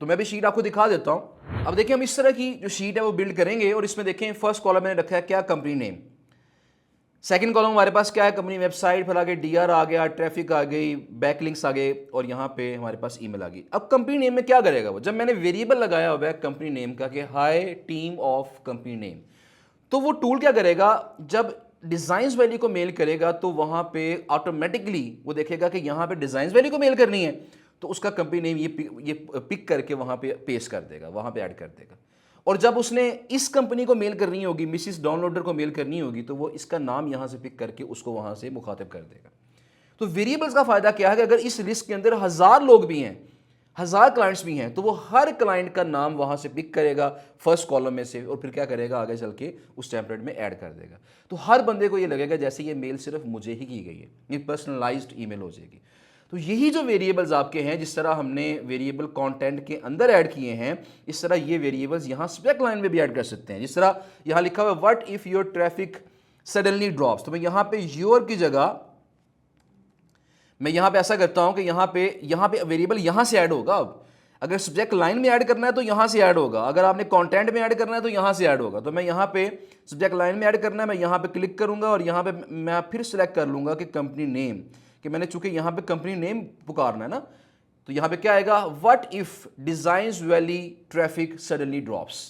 तो मैं भी शीट आपको दिखा देता हूं। अब देखिए हम इस तरह की जो शीट है वो बिल्ड करेंगे और इसमें देखें फर्स्ट कॉलम मैंने रखा है क्या, कंपनी नेम। सेकंड कॉलम हमारे पास क्या है, कंपनी वेबसाइट, फिर आगे डीआर आ गया, ट्रैफिक आ गई, बैकलिंक्स आ गए और यहाँ पे हमारे पास ईमेल आ गई। अब कंपनी नेम में क्या करेगा वो, जब मैंने वेरिएबल लगाया हुआ है कंपनी नेम का कि हाय टीम ऑफ कंपनी नेम, तो वो टूल क्या करेगा, जब डिजाइन्स वैल्यू को मेल करेगा तो वहाँ पे ऑटोमेटिकली वो देखेगा कि यहाँ पे डिजाइन्स वैल्यू को मेल करनी है, तो उसका कंपनी नेम ये पिक करके वहाँ पे पेस्ट कर देगा, वहाँ पे ऐड कर देगा। और जब उसने इस कंपनी को मेल करनी होगी, मिसिस डाउनलोडर को मेल करनी होगी, तो वो इसका नाम यहाँ से पिक करके उसको वहाँ से मुखातिब कर देगा। तो वेरिएबल्स का फायदा क्या है कि अगर इस लिस्ट के अंदर 1000 लोग भी हैं, 1000 क्लाइंट्स भी हैं, तो वो हर क्लाइंट का नाम वहाँ से पिक करेगा फर्स्ट कॉलम में से और फिर क्या करेगा, आगे चल के उस टेम्पलेट में ऐड कर देगा। तो हर बंदे को ये लगेगा जैसे ये मेल सिर्फ मुझे ही की गई है, ये पर्सनलाइज्ड ईमेल हो जाएगी। तो यही जो वेरिएबल्स आपके हैं, जिस तरह हमने वेरिएबल कंटेंट के अंदर ऐड किए हैं, इस तरह ये वेरिएबल्स यहाँ सब्जेक्ट लाइन में भी ऐड कर सकते हैं। जिस तरह यहाँ लिखा हुआ है what if your traffic suddenly drops, तो मैं यहाँ पे योर की जगह मैं यहाँ पे ऐसा करता हूँ कि यहाँ पे वेरिएबल यहाँ से ऐड होगा। अब अगर सब्जेक्ट लाइन में ऐड करना है तो यहाँ से ऐड होगा, अगर आपने कंटेंट में ऐड करना है तो यहाँ से ऐड होगा। तो मैं यहाँ पे सब्जेक्ट लाइन में ऐड करना है, मैं यहाँ पे क्लिक करूँगा और यहाँ पे मैं फिर सिलेक्ट कर लूँगा कि कंपनी नेम, कि मैंने चूंकि यहाँ पे कंपनी नेम पुकारना है ना, तो यहाँ पे क्या आएगा, what if designs valley traffic suddenly drops.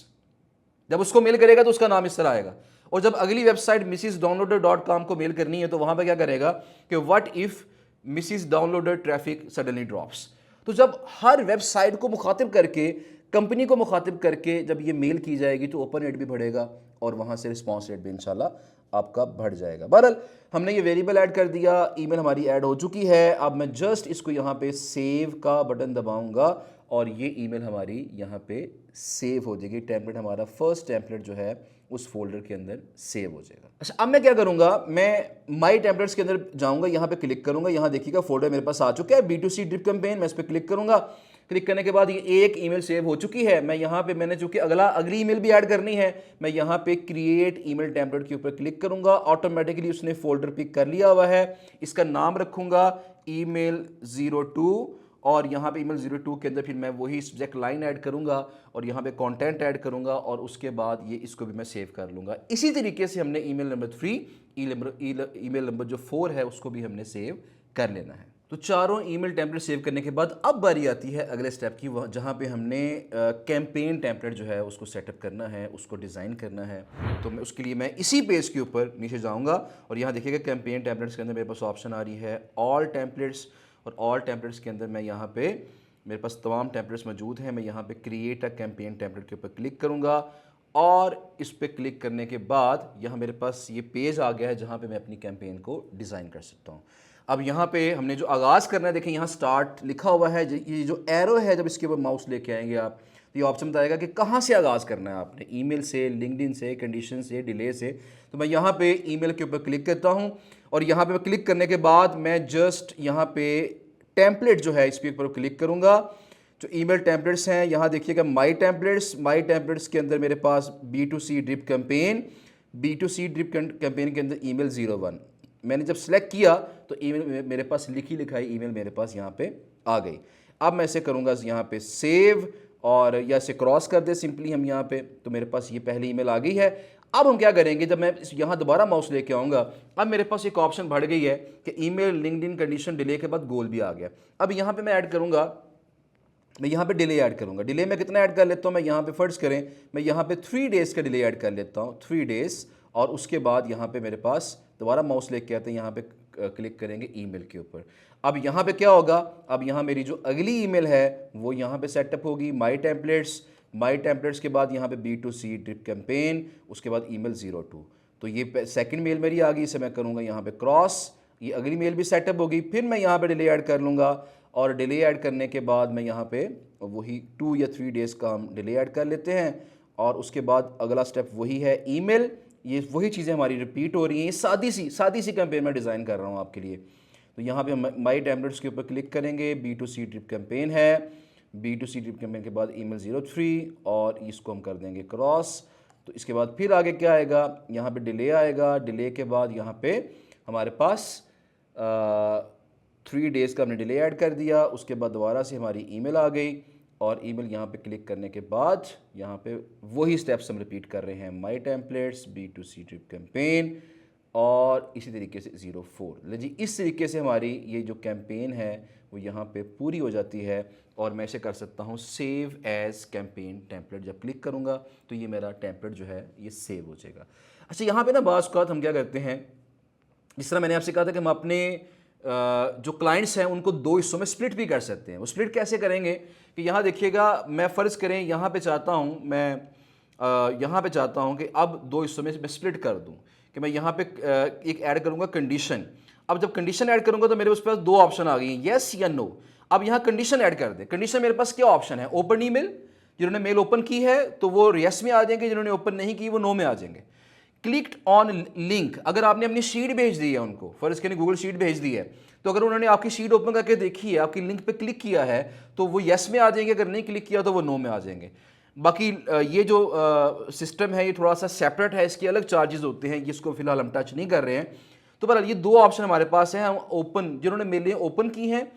जब उसको मेल करेगा तो उसका नाम इस तरह आएगा। और जब अगली वेबसाइट mrsdownloader.com को मेल करनी है तो वहाँ पे क्या करेगा कि what if Mrs downloader traffic suddenly drops. तो जब हर वेबसाइट को मुखातिब करके, कंपनी को मुखातिब करके जब ये मेल की जाएगी तो ओपन रेट भी बढ़ेगा और वहाँ से रिस्पॉन्स रेट भी इंशाल्लाह आपका बढ़ जाएगा। बहरहाल हमने ये वेरिएबल ऐड कर दिया, ईमेल हमारी ऐड हो चुकी है। अब मैं जस्ट इसको यहाँ पे सेव का बटन दबाऊंगा और ये ईमेल हमारी यहाँ पे सेव हो जाएगी। टेम्पलेट हमारा फर्स्ट टेम्पलेट जो है उस फोल्डर के अंदर सेव हो जाएगा। अच्छा, अब मैं क्या करूँगा, मैं माई टेम्पलेट्स के अंदर जाऊँगा, यहाँ पे क्लिक करूँगा, यहाँ देखिएगा फोल्डर मेरे पास आ चुका है B2C ड्रिप कैंपेन। मैं इस पर क्लिक करूँगा, क्लिक करने के बाद ये एक ईमेल सेव हो चुकी है। मैं यहाँ पे मैंने चूंकि अगली ईमेल भी ऐड करनी है, मैं यहाँ पे क्रिएट ईमेल टेम्पलेट के ऊपर क्लिक करूँगा। ऑटोमेटिकली उसने फोल्डर पिक कर लिया हुआ है, इसका नाम रखूँगा email 02 और यहाँ पे email 02 के अंदर फिर मैं वही सब्जेक्ट लाइन ऐड करूँगा और यहाँ पे कंटेंट ऐड करूँगा और उसके बाद ये इसको भी मैं सेव कर लूँगा। इसी तरीके से हमने ईमेल नंबर 3, ईमेल नंबर जो 4 है उसको भी हमने सेव कर लेना है। तो चारों ईमेल टेम्पलेट सेव करने के बाद अब बारी आती है अगले स्टेप की, जहाँ पे हमने कैंपेन टेम्पलेट जो है उसको सेटअप करना है, उसको डिज़ाइन करना है। तो मैं उसके लिए मैं इसी पेज के ऊपर नीचे जाऊँगा और यहाँ देखिएगा कैंपेन टेम्पलेट्स के अंदर मेरे पास ऑप्शन आ रही है ऑल टेम्पलेट्स, और ऑल टेम्पलेट्स के अंदर मैं यहाँ पे मेरे पास तमाम टेम्पलेट्स मौजूद हैं। मैं यहाँ पे क्रिएट अ कैंपेन टेम्पलेट के ऊपर क्लिक करूँगा और इस पर क्लिक करने के बाद यहाँ मेरे पास ये पेज आ गया है जहाँ पे मैं अपनी कैंपेन को डिज़ाइन कर सकता हूँ। अब यहाँ पे हमने जो आगाज़ करना है, देखें यहाँ स्टार्ट लिखा हुआ है, ये जो एरो है जब इसके ऊपर माउस लेके आएंगे आप तो ये ऑप्शन बताएगा कि कहाँ से आगाज़ करना है आपने, ईमेल से, लिंक्डइन से, कंडीशन से, डिले से। तो मैं यहाँ पे ईमेल के ऊपर क्लिक करता हूँ और यहाँ पे क्लिक करने के बाद मैं जस्ट यहाँ पे टेम्पलेट जो है इस पर ऊपर क्लिक करूँगा। जो ईमेल टेम्पलेट्स हैं यहाँ देखिएगा माई टेम्पलेट्स के अंदर मेरे पास B2C drip campaign, B2C drip campaign के अंदर ईमेल 01 मैंने जब सेलेक्ट किया तो ईमेल मेरे पास लिखी लिखाई ईमेल मेरे पास यहाँ पे आ गई। अब मैं इसे करूँगा यहाँ पे सेव और या इसे क्रॉस कर दे सिंपली हम यहाँ पे, तो मेरे पास ये पहली ईमेल आ गई है। अब हम क्या करेंगे, जब मैं यहाँ दोबारा माउस लेके आऊँगा अब मेरे पास एक ऑप्शन बढ़ गई है कि ईमेल, लिंक्डइन, कंडीशन, डिले के बाद गोल भी आ गया। अब यहाँ पे मैं ऐड करूँगा, मैं यहाँ पे डिले ऐड करूँगा। डिले में कितना ऐड कर लेता हूँ, मैं यहाँ पे फर्ज करें मैं यहाँ पे 3 डेज़ का डिले ऐड कर लेता हूँ, 3 डेज़। और उसके बाद यहाँ पे मेरे पास दोबारा माउस लेके आते हैं, यहाँ पे क्लिक करेंगे ईमेल के ऊपर। अब यहाँ पे क्या होगा, अब यहाँ मेरी जो अगली ईमेल है वो यहाँ पे सेटअप होगी माई टेम्पलेट्स के बाद यहाँ पे B2C ड्रिप कैंपेन, उसके बाद ईमेल 02। तो ये सेकंड मेल मेरी आ गई, इसे मैं करूँगा यहाँ पे क्रॉस, ये अगली मेल भी सेटअप होगी। फिर मैं यहाँ पे डिले ऐड कर लूँगा और डिले ऐड करने के बाद मैं यहाँ पे वही 2 या 3 डेज़ का हम डिले ऐड कर लेते हैं। और उसके बाद अगला स्टेप वही है ईमेल, ये वही चीज़ें हमारी रिपीट हो रही हैं। ये सादी सी कैंपेन मैं डिज़ाइन कर रहा हूँ आपके लिए। तो यहाँ पे हम माई टेम्पलेट्स के ऊपर क्लिक करेंगे, B2C ड्रिप कैंपेन है, B2C ड्रिप कैंपेन के बाद ईमेल 03 और इसको हम कर देंगे क्रॉस। तो इसके बाद फिर आगे क्या आएगा, यहाँ पे डिले आएगा, डिले के बाद यहाँ पे हमारे पास 3 डेज़ का हमने डिले ऐड कर दिया। उसके बाद दोबारा से हमारी ईमेल आ गई और ईमेल यहाँ पे क्लिक करने के बाद यहाँ पे वही स्टेप्स हम रिपीट कर रहे हैं, माई टेम्पलेट्स, B2C ड्रिप कैंपेन और इसी तरीके से 04। ले जी, इस तरीके से हमारी ये जो कैंपेन है वो यहाँ पे पूरी हो जाती है। और मैं इसे कर सकता हूँ सेव एज कैंपेन टेम्पलेट। जब क्लिक करूँगा तो ये मेरा टेम्पलेट जो है ये सेव हो जाएगा। अच्छा, यहाँ पे ना बाज़ औक़ात हम क्या करते हैं, जिस तरह मैंने आपसे कहा था कि हम अपने जो क्लाइंट्स हैं उनको 2 हिस्सों में स्प्लिट भी कर सकते हैं। वो स्प्लिट कैसे करेंगे कि यहाँ देखिएगा, मैं फ़र्ज़ करें यहाँ पे चाहता हूँ, मैं यहाँ पे चाहता हूँ कि अब 2 हिस्सों में मैं स्प्लिट कर दूँ कि मैं यहाँ पे एक ऐड करूँगा कंडीशन। अब जब कंडीशन ऐड करूँगा तो मेरे पास 2 ऑप्शन आ गई हैं, येस या नो। अब यहाँ कंडीशन ऐड कर दें। कंडीशन मेरे पास क्या ऑप्शन है, ओपन ईमेल, जिन्होंने मेल ओपन की है तो वो येस में आ जाएंगे, जिन्होंने ओपन नहीं की वो नो में आ जाएंगे। क्लिक्ड ऑन लिंक, अगर आपने अपनी शीट भेज दी है उनको, फर्ज करें गूगल शीट भेज दी है, तो अगर उन्होंने आपकी शीट ओपन करके देखी है, आपकी लिंक पे क्लिक किया है तो वो येस में आ जाएंगे, अगर नहीं क्लिक किया तो वो नो में आ जाएंगे। बाकी ये जो सिस्टम है ये थोड़ा सा सेपरेट है, इसके अलग चार्जेस होते हैं, इसको फिलहाल हम टच नहीं कर रहे हैं। तो बहरहाल ये 2 ऑप्शन हमारे पास हैं। हम ओपन, जिन्होंने मेलें ओपन की हैं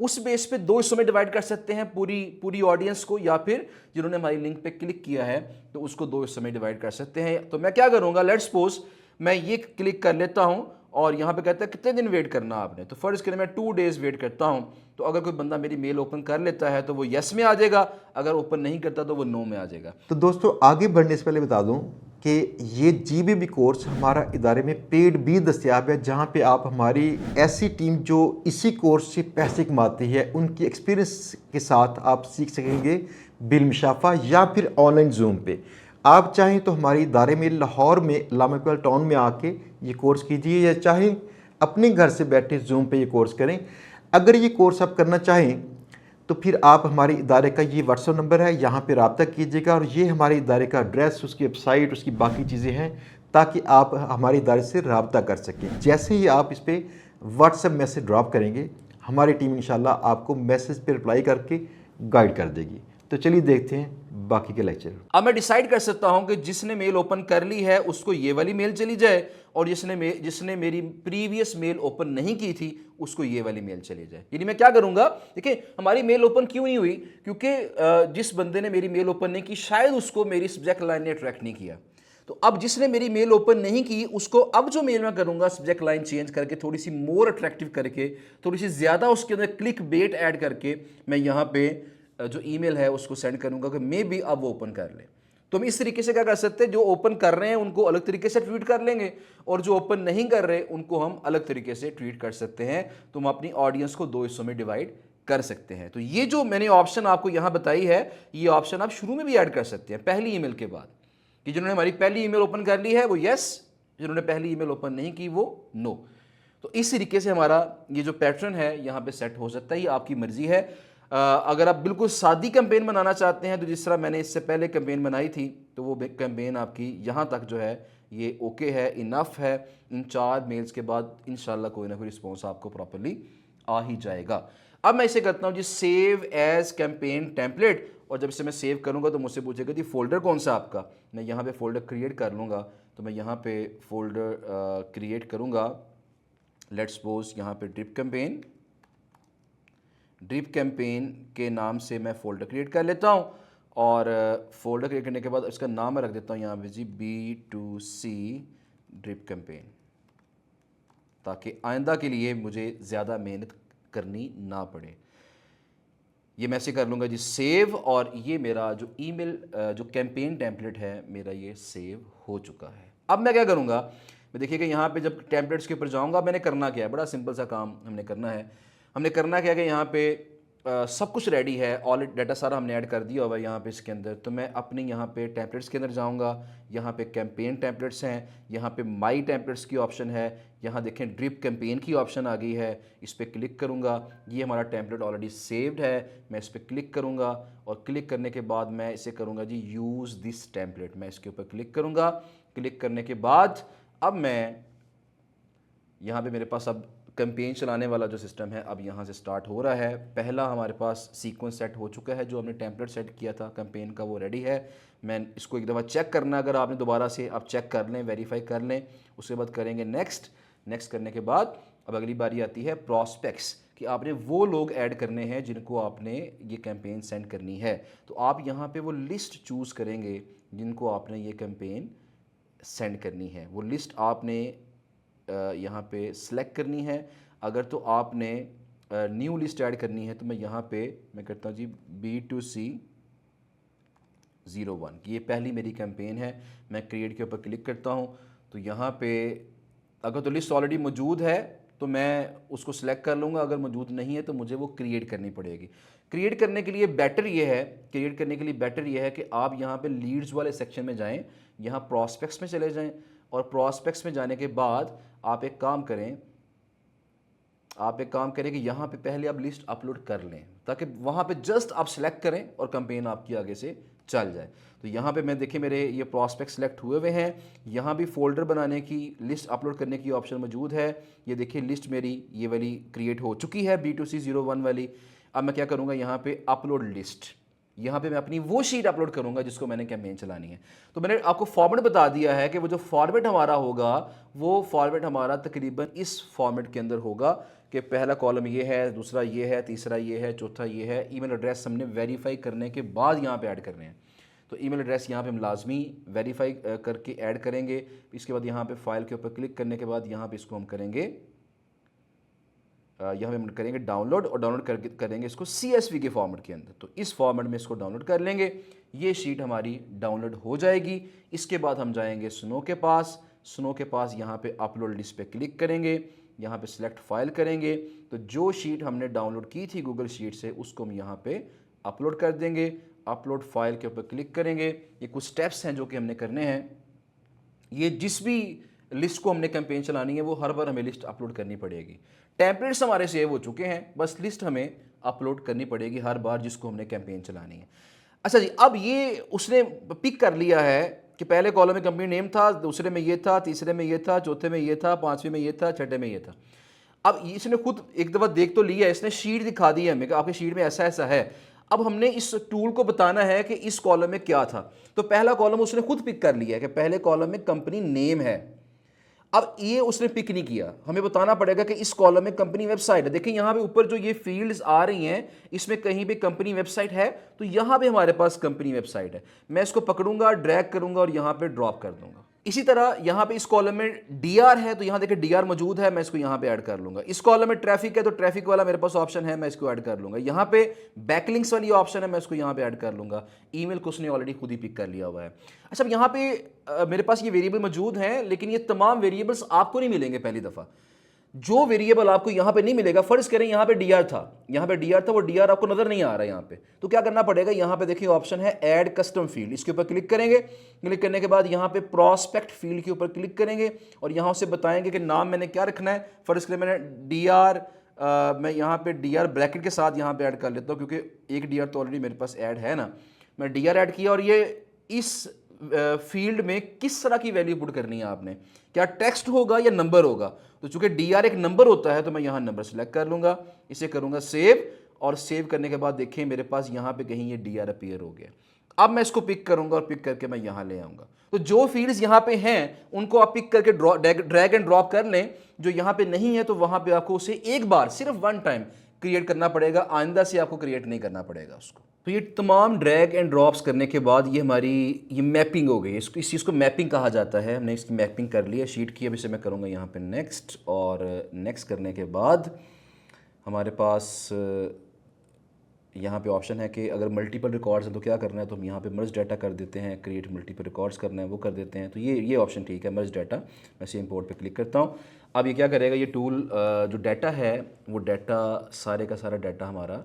उस बेस पे 2 हिस्सों में डिवाइड कर सकते हैं पूरी ऑडियंस को, या फिर जिन्होंने हमारी लिंक पे क्लिक किया है तो उसको 2 हिस्सों में डिवाइड कर सकते हैं। तो मैं क्या करूँगा, लेट्स सपोज मैं ये क्लिक कर लेता हूँ और यहाँ पे कहता है कितने दिन वेट करना आपने, तो फ़र्ज़ करें मैं 2 डेज़ वेट करता हूँ। तो अगर कोई बंदा मेरी मेल ओपन कर लेता है तो वो येस में आ जाएगा, अगर ओपन नहीं करता तो वो नो में आ जाएगा। तो दोस्तों आगे बढ़ने से पहले बता दूं कि ये GBB कोर्स हमारा इदारे में पेड भी दस्तियाब है, जहाँ पे आप हमारी ऐसी टीम जो इसी कोर्स से पैसे कमाती है उनकी एक्सपीरियंस के साथ आप सीख सकेंगे बिलमुशाफा या फिर ऑनलाइन जूम पे। आप चाहें तो हमारी इदारे में लाहौर में अल्लामा इकबाल टाउन में आके ये कोर्स कीजिए, या चाहें अपने घर से बैठे जूम पे ये कोर्स करें। अगर ये कोर्स आप करना चाहें तो फिर आप हमारे इदारे का ये व्हाट्सएप नंबर है, यहाँ पे रब्ता कीजिएगा और ये हमारे इदारे का एड्रेस, उसकी वेबसाइट, उसकी बाकी चीज़ें हैं, ताकि आप हमारे इदारे से रब्ता कर सकें। जैसे ही आप इस पर व्हाट्सएप मैसेज ड्रॉप करेंगे हमारी टीम इंशाल्लाह आपको मैसेज पे रिप्लाई करके गाइड कर देगी। तो चलिए देखते हैं बाकी के लेक्चर। अब मैं डिसाइड कर सकता हूं कि जिसने मेल ओपन कर ली है उसको ये वाली मेल चली जाए, और जिसने मेरी प्रीवियस मेल ओपन नहीं की थी उसको ये वाली मेल चली जाए। यानी मैं क्या करूंगा, देखिए हमारी मेल ओपन क्यों नहीं हुई, क्योंकि जिस बंदे ने मेरी मेल ओपन नहीं की शायद उसको मेरी सब्जेक्ट लाइन ने अट्रैक्ट नहीं किया। तो अब जिसने मेरी मेल ओपन नहीं की उसको अब जो मेल मैं करूंगा सब्जेक्ट लाइन चेंज करके थोड़ी सी मोर अट्रैक्टिव करके, थोड़ी सी ज़्यादा उसके अंदर क्लिक बेट ऐड करके मैं यहाँ पे जो ईमेल है उसको सेंड करूंगा कि मे बी अब वो ओपन कर ले। तो हम इस तरीके से क्या कर सकते हैं, जो ओपन कर रहे हैं उनको अलग तरीके से ट्वीट कर लेंगे और जो ओपन नहीं कर रहे उनको हम अलग तरीके से ट्वीट कर सकते हैं। तो हम अपनी ऑडियंस को 2 हिस्सों में डिवाइड कर सकते हैं। तो ये जो मैंने ऑप्शन आपको यहाँ बताई है, ये ऑप्शन आप शुरू में भी ऐड कर सकते हैं, पहली ईमेल के बाद। कि जिन्होंने हमारी पहली ईमेल ओपन कर ली है वो यस, जिन्होंने पहली ईमेल ओपन नहीं की वो नो। तो इस तरीके से हमारा ये जो पैटर्न है यहाँ पे सेट हो सकता है, ये आपकी मर्जी है। अगर आप बिल्कुल सादी कैंपेन बनाना चाहते हैं तो जिस तरह मैंने इससे पहले कैंपेन बनाई थी तो वो कैंपेन आपकी यहाँ तक जो है ये ओके है, इनफ है। इन 4 मेल्स के बाद इंशाल्लाह कोई ना कोई रिस्पॉन्स आपको प्रॉपरली आ ही जाएगा। अब मैं इसे करता हूँ जी सेव एज कैंपेन टेम्पलेट, और जब इसे मैं सेव करूँगा तो मुझसे पूछेगा जी फोल्डर कौन सा आपका। मैं यहाँ पे फोल्डर क्रिएट कर लूँगा, तो मैं यहाँ पे फोल्डर क्रिएट करूँगा। लेट्स सपोज यहाँ पे ड्रिप कैंपेन के नाम से मैं फ़ोल्डर क्रिएट कर लेता हूँ, और फोल्डर क्रिएट करने के बाद इसका नाम मैं रख देता हूँ यहाँ पे जी B2C ड्रिप कैंपेन, ताकि आइंदा के लिए मुझे ज़्यादा मेहनत करनी ना पड़े। ये मैं ऐसे कर लूँगा जी सेव, और ये मेरा जो ईमेल जो कैंपेन टेम्पलेट है मेरा ये सेव हो चुका है। अब मैं क्या करूँगा, मैं देखिए कि यहाँ पे जब टेम्पलेट्स के ऊपर जाऊँगा, मैंने करना क्या है, बड़ा सिंपल सा काम हमने करना है। हमने करना क्या है कि यहाँ पे सब कुछ रेडी है, ऑल डाटा सारा हमने ऐड कर दिया हुआ है यहाँ पे इसके अंदर। तो मैं अपनी यहाँ पे टेम्पलेट्स के अंदर जाऊँगा, यहाँ पे कैंपेन टेम्पलेट्स हैं, यहाँ पे माई टेम्पलेट्स की ऑप्शन है, यहाँ देखें ड्रिप कैंपेन की ऑप्शन आ गई है, इस पर क्लिक करूँगा। ये हमारा टेम्पलेट ऑलरेडी सेव्ड है, मैं इस पर क्लिक करूँगा, और क्लिक करने के बाद मैं इसे करूँगा जी यूज़ दिस टेम्पलेट। मैं इसके ऊपर क्लिक करूँगा। क्लिक करने के बाद अब मैं यहाँ पे मेरे पास अब कैंपेन चलाने वाला जो सिस्टम है अब यहाँ से स्टार्ट हो रहा है। पहला हमारे पास सीक्वेंस सेट हो चुका है, जो हमने टेम्पलेट सेट किया था कैंपेन का वो रेडी है। मैं इसको एक दफ़ा चेक करना, अगर आपने दोबारा से आप चेक कर लें, वेरीफाई कर लें, उसके बाद करेंगे नेक्स्ट करने के बाद अब अगली बारी आती है प्रॉस्पेक्ट्स, कि आपने वो लोग ऐड करने हैं जिनको आपने ये कैंपेन सेंड करनी है। तो आप यहाँ पर वो लिस्ट चूज़ करेंगे जिनको आपने ये कैंपेन सेंड करनी है। वो लिस्ट आपने यहाँ पे सिलेक्ट करनी है। अगर तो आपने न्यू लिस्ट ऐड करनी है तो मैं यहाँ पे मैं करता हूँ जी B2C01, ये पहली मेरी कैंपेन है। मैं क्रिएट के ऊपर क्लिक करता हूँ, तो यहाँ पे अगर तो लिस्ट ऑलरेडी मौजूद है तो मैं उसको सिलेक्ट कर लूँगा, अगर मौजूद नहीं है तो मुझे वो क्रिएट करनी पड़ेगी। क्रिएट करने के लिए बेटर ये है कि आप यहाँ पे लीड्स वाले सेक्शन में जाएं, यहाँ प्रॉस्पेक्ट्स में चले जाएं, और प्रॉस्पेक्ट्स में जाने के बाद आप एक काम करें कि यहाँ पे पहले आप लिस्ट अपलोड कर लें, ताकि वहाँ पे जस्ट आप सेलेक्ट करें और कैंपेन आपकी आगे से चल जाए। तो यहाँ पे मैं देखिए मेरे ये प्रॉस्पेक्ट सेलेक्ट हुए हैं, यहाँ भी फोल्डर बनाने की लिस्ट अपलोड करने की ऑप्शन मौजूद है। ये देखिए लिस्ट मेरी ये वाली क्रिएट हो चुकी है B2C01 वाली। अब मैं क्या करूँगा, यहाँ पे अपलोड लिस्ट, यहाँ पे मैं अपनी वो शीट अपलोड करूँगा जिसको मैंने कैंपेन चलानी है। तो मैंने आपको फॉर्मेट बता दिया है कि वो जो फॉर्मेट हमारा होगा वो फॉर्मेट हमारा तकरीबन इस फॉर्मेट के अंदर होगा कि पहला कॉलम ये है, दूसरा ये है, तीसरा ये है, चौथा ये है। ईमेल एड्रेस हमने वेरीफाई करने के बाद यहाँ पे ऐड करने हैं, तो ईमेल एड्रेस यहाँ पे हम लाजमी वेरीफाई करके ऐड करेंगे। इसके बाद यहाँ पे फाइल के ऊपर क्लिक करने के बाद यहाँ पे इसको हम करेंगे यहाँ पे हम करेंगे डाउनलोड, और डाउनलोड करके करेंगे इसको CSV के फॉर्मेट के अंदर। तो इस फॉर्मेट में इसको डाउनलोड कर लेंगे, ये शीट हमारी डाउनलोड हो जाएगी। इसके बाद हम जाएंगे स्नो के पास यहाँ पे अपलोड लिस्ट पे क्लिक करेंगे, यहाँ पे सिलेक्ट फाइल करेंगे। तो जो शीट हमने डाउनलोड की थी गूगल शीट से उसको हम यहाँ पे अपलोड कर देंगे। अपलोड फाइल के ऊपर क्लिक करेंगे। ये कुछ स्टेप्स हैं जो कि हमने करने हैं। ये जिस भी लिस्ट को हमने कैंपेन चलानी है वो हर बार हमें लिस्ट अपलोड करनी पड़ेगी। टेम्पलेट्स हमारे सेव हो चुके हैं, बस लिस्ट हमें अपलोड करनी पड़ेगी हर बार जिसको हमने कैंपेन चलानी है। अच्छा जी, अब ये उसने पिक कर लिया है कि पहले कॉलम में कंपनी नेम था, दूसरे में ये था, तीसरे में ये था, चौथे में ये था, पांचवें में ये था, छठे में ये था। अब इसने खुद एक दफ़ा देख तो लिया, इसने शीट दिखा दी है हमें कि आपकी शीट में ऐसा ऐसा है। अब हमने इस टूल को बताना है कि इस कॉलम में क्या था। तो पहला कॉलम उसने खुद पिक कर लिया है कि पहले कॉलम में कंपनी नेम है। अब ये उसने पिक नहीं किया, हमें बताना पड़ेगा कि इस कॉलम में कंपनी वेबसाइट है। देखिए यहाँ पे ऊपर जो ये फील्ड्स आ रही हैं इसमें कहीं पे कंपनी वेबसाइट है, तो यहाँ पे हमारे पास कंपनी वेबसाइट है। मैं इसको पकड़ूंगा, ड्रैग करूंगा और यहाँ पे ड्रॉप कर दूंगा। इसी तरह यहाँ पे इस कॉलम में DR है, तो यहाँ देखिए DR मौजूद है, मैं इसको यहाँ पे ऐड कर लूंगा। इस कॉलम में ट्रैफिक है तो ट्रैफिक वाला मेरे पास ऑप्शन है, मैं इसको ऐड कर लूंगा। यहाँ पे बैकलिंक्स वाली ऑप्शन है, मैं इसको यहाँ पे ऐड कर लूंगा। ईमेल को उसने ऑलरेडी खुद ही पिक कर लिया हुआ है। अच्छा, यहाँ पे मेरे पास ये वेरिएबल मौजूद हैं, लेकिन ये तमाम वेरिएबल्स आपको नहीं मिलेंगे पहली दफ़ा। जो वेरिएबल आपको यहाँ पे नहीं मिलेगा, फर्ज करें यहाँ पे डीआर था, यहाँ पे डीआर था, वो डीआर आपको नजर नहीं आ रहा है यहाँ पे, तो क्या करना पड़ेगा, यहाँ पे देखिए ऑप्शन है ऐड कस्टम फील्ड, इसके ऊपर क्लिक करेंगे। क्लिक करने के बाद यहाँ पे प्रोस्पेक्ट फील्ड के ऊपर क्लिक करेंगे और यहाँ से बताएंगे कि नाम मैंने क्या रखना है। फर्ज करें मैंने डीआर, मैं यहाँ पे डीआर ब्रैकेट के साथ यहाँ पे ऐड कर लेता हूँ, क्योंकि एक डीआर तो ऑलरेडी मेरे पास ऐड है ना। मैं डीआर ऐड किया और ये इस फील्ड में किस तरह की वैल्यू पुट करनी है आपने, क्या टेक्स्ट होगा या नंबर होगा। तो चूंकि डीआर एक नंबर होता है तो मैं यहाँ नंबर सेलेक्ट कर लूँगा, इसे करूँगा सेव, और सेव करने के बाद देखें मेरे पास यहाँ पे कहीं ये डीआर अपीयर हो गया। अब मैं इसको पिक करूँगा और पिक करके मैं यहाँ ले आऊँगा। तो जो फील्ड्स यहाँ पे हैं उनको आप पिक करके ड्रैग एंड ड्रॉप कर लें, जो यहाँ पे नहीं है तो वहाँ पे आपको उसे एक बार सिर्फ वन टाइम क्रिएट करना पड़ेगा, आइंदा से आपको क्रिएट नहीं करना पड़ेगा उसको। तो ये तमाम ड्रैग एंड ड्रॉप्स करने के बाद ये हमारी ये मैपिंग हो गई, इसको इस चीज़ को मैपिंग कहा जाता है। हमने इसकी मैपिंग कर ली है शीट की। अब इसे मैं करूँगा यहाँ पे नेक्स्ट, और नेक्स्ट करने के बाद हमारे पास यहाँ पे ऑप्शन है कि अगर मल्टीपल रिकॉर्ड्स हैं तो क्या करना है, तो हम यहाँ पे मर्ज डाटा कर देते हैं, क्रिएट मल्टीपल रिकॉर्ड्स करना है वो कर देते हैं। तो ये ऑप्शन ठीक है, मर्ज डाटा। मैं इसे इंपोर्ट पे क्लिक करता हूँ। अब ये क्या करेगा, ये टूल जो डाटा है वो डाटा सारे का सारा डाटा हमारा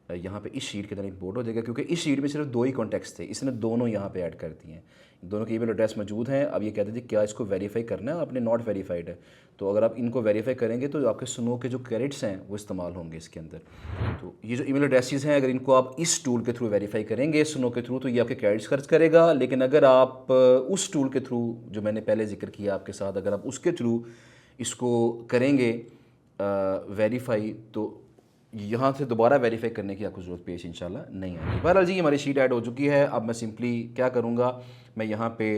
यहाँ पे इस शीट के अंदर इंपोर्ट हो जाएगा, क्योंकि इस शीट में सिर्फ दो ही कॉन्टेक्स्ट थे, इसने दोनों यहाँ पे ऐड कर दिए हैं, दोनों के ईमेल एड्रेस मौजूद हैं। अब ये कहते थे क्या इसको वेरीफाई करना है, आपने नॉट वेरीफाइड है, तो अगर आप इनको वेरीफाई करेंगे तो आपके सुनो के जो क्रेडिट्स हैं वो इस्तेमाल होंगे इसके अंदर। तो ये जो ईमेल एड्रेसेस हैं अगर इनको आप इस टूल के थ्रू वेरीफाई करेंगे सुनो के थ्रू, तो ये आपके क्रेडिट्स खर्च करेगा। लेकिन अगर आप उस टूल के थ्रू जो मैंने पहले जिक्र किया आपके साथ, अगर आप उसके थ्रू इसको करेंगे वेरीफाई, तो यहाँ से दोबारा वेरीफाई करने की आपको ज़रूरत पेश इंशाल्लाह नहीं आएगी। बहरहाल जी हमारी शीट ऐड हो चुकी है। अब मैं सिंपली क्या करूँगा, मैं यहाँ पे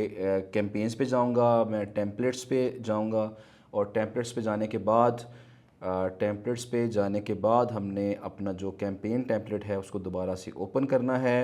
कैंपेन्स पे जाऊँगा, मैं टेम्पलेट्स पे जाऊँगा, और टेम्पलेट्स पे जाने के बाद हमने अपना जो कैंपेन टेम्पलेट है उसको दोबारा से ओपन करना है।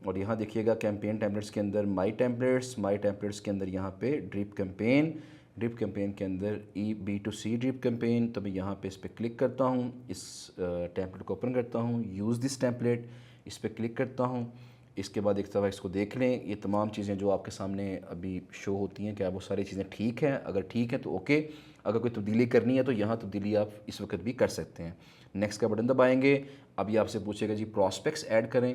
और यहाँ देखिएगा कैंपेन टेम्पलेट्स के अंदर माई टेम्पलेट्स के अंदर यहाँ पे ड्रिप कैंपेन के अंदर B2C ड्रिप कैंपेन। तो मैं यहाँ पे इस पर क्लिक करता हूँ, इस टेम्पलेट को ओपन करता हूँ, यूज़ दिस टेम्पलेट, इस पर क्लिक करता हूँ। इसके बाद एक दफ़ा इसको देख लें, ये तमाम चीज़ें जो आपके सामने अभी शो होती हैं, क्या वो सारी चीज़ें ठीक हैं, अगर ठीक है तो ओके, अगर कोई तब्दीली करनी है तो यहाँ तब्दीली आप इस वक्त भी कर सकते हैं। नेक्स्ट का बटन दबाएंगे। अब ये आपसे पूछेगा जी प्रॉस्पेक्ट्स ऐड करें,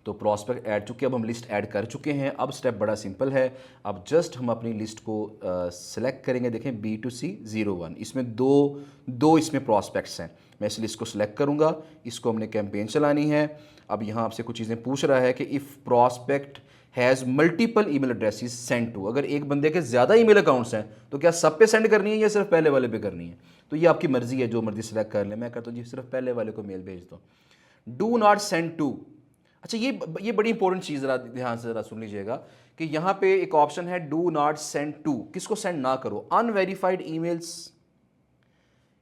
तो प्रॉस्पेक्ट ऐड चुके, अब हम लिस्ट ऐड कर चुके हैं। अब स्टेप बड़ा सिंपल है, अब जस्ट हम अपनी लिस्ट को सेलेक्ट करेंगे। देखें B2C 01, इसमें दो इसमें प्रॉस्पेक्ट्स हैं। मैं इस लिस्ट को सिलेक्ट करूंगा, इसको हमने कैंपेन चलानी है। अब यहाँ आपसे कुछ चीज़ें पूछ रहा है कि if prospect has multiple email addresses send to, अगर एक बंदे के ज़्यादा ईमेल अकाउंट्स हैं तो क्या सब पे सेंड करनी है या सिर्फ पहले वाले पे करनी है। तो ये आपकी मर्ज़ी है, जो मर्ज़ी सेलेक्ट कर लें। मैं कहता हूँ जी सिर्फ पहले वाले को मेल भेज दो। डू नॉट सेंड टू, अच्छा ये बड़ी इंपॉर्टेंट चीज़ ज़रा ध्यान से ज़रा सुन लीजिएगा कि यहाँ पे एक ऑप्शन है डू नॉट सेंड टू, किसको सेंड ना करो, अनवेरीफाइड ईमेल्स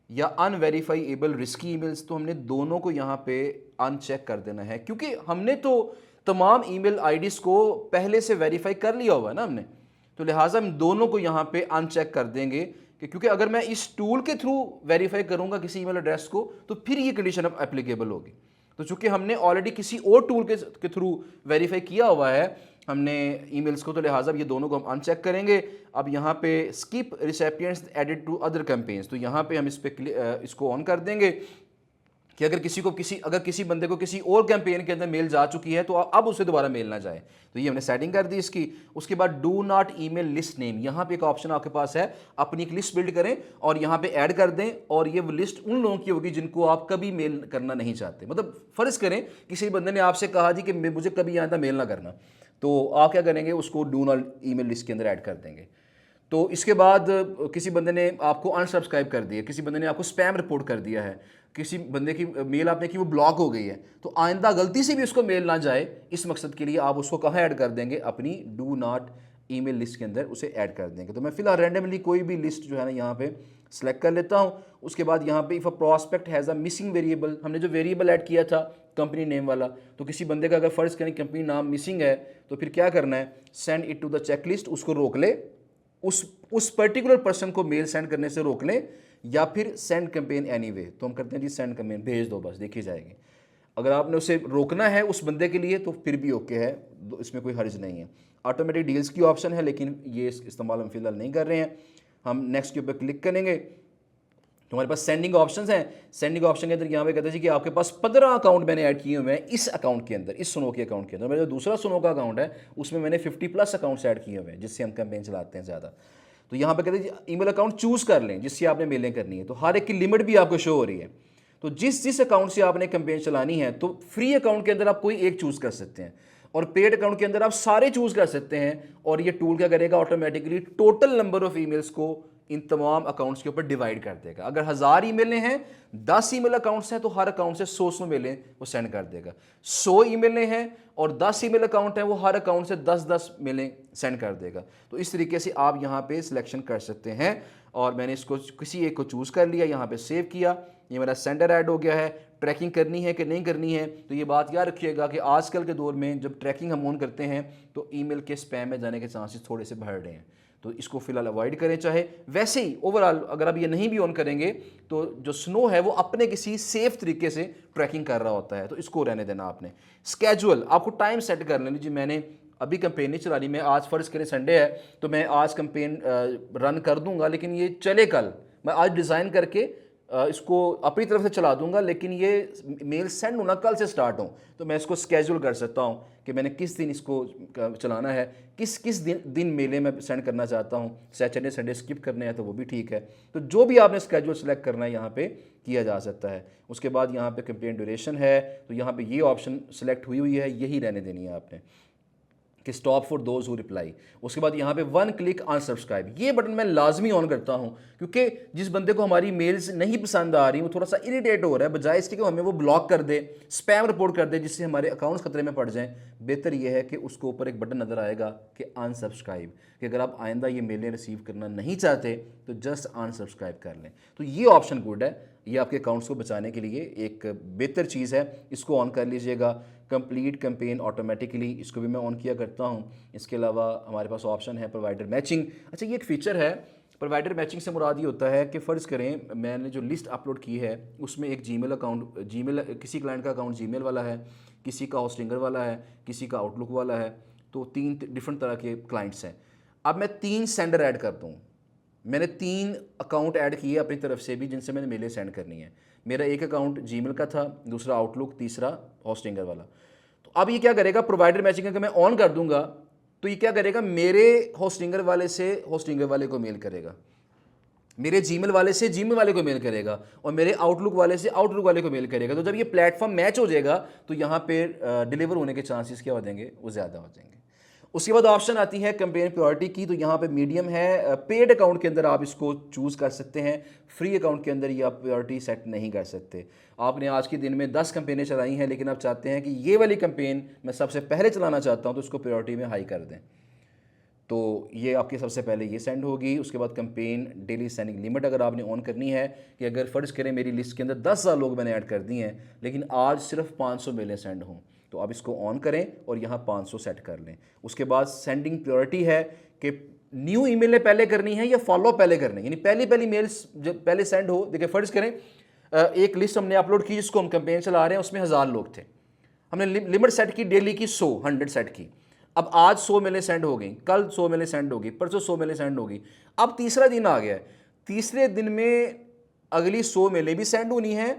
या अनवेरीफाइएबल रिस्की ईमेल्स। तो हमने दोनों को यहाँ पे अनचेक कर देना है, क्योंकि हमने तो तमाम ईमेल आईडीज़ को पहले से वेरीफाई कर लिया हुआ है ना हमने, तो लिहाजा हम दोनों को यहाँ पे अनचेक कर देंगे कि क्योंकि अगर मैं इस टूल के थ्रू वेरीफाई करूँगा किसी ईमेल एड्रेस को तो फिर ये कंडीशन अब एप्लीकेबल होगी। तो चूंकि हमने ऑलरेडी किसी और टूल के थ्रू वेरीफाई किया हुआ है हमने ईमेल्स को, तो लिहाजा ये दोनों को हम अनचेक करेंगे। अब यहाँ पे skip recipients added to other campaigns, तो यहाँ पे हम इसको ऑन कर देंगे कि अगर किसी बंदे को किसी और कैंपेन के अंदर मेल जा चुकी है तो अब उसे दोबारा मेल ना जाए। तो ये हमने सेटिंग कर दी इसकी। उसके बाद do not email list name, यहाँ पे एक ऑप्शन आपके पास है, अपनी एक लिस्ट बिल्ड करें और यहाँ पे ऐड कर दें, और ये लिस्ट उन लोगों की होगी जिनको आप कभी मेल करना नहीं चाहते। मतलब फ़र्ज़ करें किसी बंदे ने आपसे कहा जी कि मुझे कभी यहाँ तक मेल ना करना, तो आप क्या करेंगे, उसको डू नॉट ईमेल लिस्ट के अंदर ऐड कर देंगे। तो इसके बाद किसी बंदे ने आपको अनसब्सक्राइब कर दिया, किसी बंदे ने आपको स्पैम रिपोर्ट कर दिया है, किसी बंदे की मेल आपने की वो ब्लॉक हो गई है, तो आइंदा गलती से भी उसको मेल ना जाए, इस मकसद के लिए आप उसको कहाँ ऐड कर देंगे, अपनी डू नॉट ईमेल लिस्ट के अंदर उसे ऐड कर देंगे। तो मैं फिलहाल रैंडमली कोई भी लिस्ट जो है ना यहाँ पे सेलेक्ट कर लेता हूँ। उसके बाद यहाँ पे if a prospect has a missing variable, हमने जो वेरिएबल ऐड किया था कंपनी नेम वाला, तो किसी बंदे का अगर फ़र्ज़ करें कंपनी नाम मिसिंग है तो फिर क्या करना है, send it to the checklist, उसको रोक ले, उस पर्टिकुलर पर्सन को मेल सेंड करने से रोक लें, या फिर सेंड कैंपेन एनीवे, तो हम करते हैं जी सेंड कैंपेन, भेज दो बस, देखी जाएगी। अगर आपने उसे रोकना है उस बंदे के लिए तो फिर भी ओके है, इसमें कोई हर्ज नहीं है। ऑटोमेटिक डील्स की ऑप्शन है लेकिन ये इस्तेमाल हम फिलहाल नहीं कर रहे हैं। हम नेक्स्ट के ऊपर क्लिक करेंगे तो हमारे पास सेंडिंग ऑप्शंस हैं। सेंडिंग ऑप्शन के अंदर यहाँ पे कहते हैं जी कि आपके पास 15 अकाउंट मैंने ऐड किए हुए हैं इस अकाउंट के अंदर, इस सुनो के अकाउंट के अंदर। मेरा जो दूसरा सुनो का अकाउंट है उसमें मैंने 50+ अकाउंट्स ऐड किए हुए हैं जिससे हम कैंपेन चलाते हैं ज़्यादा। तो यहाँ पे कहते हैं ईमेल अकाउंट चूज़ कर लें जिससे आपने मेलें करनी है, तो हर एक की लिमिट भी आपको शो हो रही है। तो जिस अकाउंट से आपने कैंपेन चलानी है, तो फ्री अकाउंट के अंदर आप कोई एक चूज़ कर सकते हैं और पेड अकाउंट के अंदर आप सारे चूज़ कर सकते हैं। और ये टूल क्या करेगा, automatically total number of emails को इन तमाम अकाउंट्स के ऊपर डिवाइड कर देगा। अगर 1000 ईमेलें हैं, 10 ईमेल अकाउंट्स हैं, तो हर अकाउंट से 100 मेलें वो सेंड कर देगा। 100 ईमेलें हैं और 10 ईमेल अकाउंट हैं, वो हर अकाउंट से 10-10 मेलें सेंड कर देगा। तो इस तरीके से आप यहाँ पे सिलेक्शन कर सकते हैं। और मैंने इसको किसी एक को चूज़ कर लिया, यहाँ पे सेव किया, ये मेरा सेंडर ऐड हो गया है। ट्रैकिंग करनी है कि नहीं करनी है, तो ये बात याद रखिएगा कि आजकल के दौर में जब ट्रैकिंग हम ऑन करते हैं तो ईमेल के स्पैम में जाने के चांसेस थोड़े से बढ़ रहे हैं, तो इसको फिलहाल अवॉइड करें। चाहे वैसे ही ओवरऑल अगर आप ये नहीं भी ऑन करेंगे तो जो स्नो है वो अपने किसी सेफ तरीके से ट्रैकिंग कर रहा होता है, तो इसको रहने देना आपने। स्केजुअल, आपको टाइम सेट कर लेनी जी, मैंने अभी कंपेन नहीं चला रही, मैं आज फ़र्ज़ करें संडे है तो मैं आज कंपेन रन कर दूंगा, लेकिन ये चले कल, मैं आज डिज़ाइन करके इसको अपनी तरफ से चला दूंगा, लेकिन ये मेल सेंड होना कल से स्टार्ट हो, तो मैं इसको स्केड्यूल कर सकता हूँ कि मैंने किस दिन इसको चलाना है, किस किस दिन मेलें मैं सेंड करना चाहता हूँ। सैटरडे संडे स्किप करने हैं तो वो भी ठीक है। तो जो भी आपने स्केड्यूल सेलेक्ट करना है यहाँ पे किया जा सकता है। उसके बाद यहाँ पे कंपेन ड्यूरेशन है, तो यहाँ पे ये ऑप्शन सेलेक्ट हुई है, यही रहने देनी है आपने कि stop for those who reply. उसके बाद यहाँ पे 1 क्लिक अनसब्सक्राइब, ये बटन मैं लाजमी ऑन करता हूँ, क्योंकि जिस बंदे को हमारी मेल्स नहीं पसंद आ रही, वो थोड़ा सा इरिटेट हो रहा है, बजाय इसके कि हमें वो ब्लॉक कर दे, स्पैम रिपोर्ट कर दे, जिससे हमारे अकाउंट्स खतरे में पड़ जाएं, बेहतर ये है कि उसको ऊपर एक बटन नज़र आएगा कि अनसब्सक्राइब, कि अगर आप आइंदा ये मेलें रिसीव करना नहीं चाहते तो जस्ट अनसब्सक्राइब कर लें। तो ये ऑप्शन गुड है, ये आपके अकाउंट्स को बचाने के लिए एक बेहतर चीज़ है, इसको ऑन कर लीजिएगा। कंप्लीट कैंपेन ऑटोमेटिकली, इसको भी मैं ऑन किया करता हूँ। इसके अलावा हमारे पास ऑप्शन है प्रोवाइडर मैचिंग। अच्छा, ये एक फ़ीचर है, प्रोवाइडर मैचिंग से मुराद ये होता है कि फ़र्ज़ करें मैंने जो लिस्ट अपलोड की है उसमें एक जीमेल अकाउंट, जीमेल किसी क्लाइंट का अकाउंट जीमेल वाला है, किसी का होस्टिंगर वाला है, किसी का आउटलुक वाला है, तो 3 डिफरेंट तरह के क्लाइंट्स हैं। अब मैं 3 सेंडर ऐड करता हूँ, मैंने 3 अकाउंट ऐड किए अपनी तरफ से भी जिनसे मैंने मेलें सेंड करनी है। मेरा एक अकाउंट जीमेल का था, दूसरा आउटलुक, तीसरा होस्टिंगर वाला। तो अब ये क्या करेगा, प्रोवाइडर मैचिंग अगर मैं ऑन कर दूंगा तो ये क्या करेगा, मेरे होस्टिंगर वाले से होस्टिंगर वाले को मेल करेगा, मेरे जीमेल वाले से जीमेल वाले को मेल करेगा, और मेरे आउटलुक वाले से आउटलुक वाले को मेल करेगा। तो जब ये प्लेटफॉर्म मैच हो जाएगा तो यहाँ पे डिलीवर होने के चांसेस क्या हो जाएंगे, वो ज़्यादा हो जाएंगे। उसके बाद ऑप्शन आती है कैंपेन प्रायोरिटी की, तो यहाँ पे मीडियम है। पेड अकाउंट के अंदर आप इसको चूज़ कर सकते हैं, फ्री अकाउंट के अंदर ये आप प्रायोरिटी सेट नहीं कर सकते। आपने आज के दिन में 10 कैंपेनें चलाई हैं, लेकिन आप चाहते हैं कि ये वाली कैंपेन मैं सबसे पहले चलाना चाहता हूँ, तो उसको प्रायोरिटी में हाई कर दें, तो ये आपकी सबसे पहले ये सेंड होगी। उसके बाद कैंपेन डेली सेंडिंग लिमिट अगर आपने ऑन करनी है कि अगर फ़र्ज़ करें मेरी लिस्ट के अंदर 10,000 लोग मैंने ऐड कर दिए हैं, लेकिन आज सिर्फ 500 मेलें सेंड हों, तो आप इसको ऑन करें और यहाँ 500 सेट कर लें। उसके बाद सेंडिंग प्रायोरिटी है कि न्यू ईमेलें पहले करनी है या फॉलो पहले करनी है, यानी पहली मेल्स जब पहले सेंड हो। देखिए फ़र्ज़ करें एक लिस्ट हमने अपलोड की जिसको हम कैंपेन चला रहे हैं, उसमें 1000 लोग थे, हमने लिमिट सेट की डेली की 100 सेट की। अब आज 100 मेलें सेंड हो गई, कल 100 मेलें सेंड होगी, परसों 100 मेलें सेंड होगी। अब तीसरा दिन आ गया है, तीसरे दिन में अगली 100 मेलें भी सेंड होनी है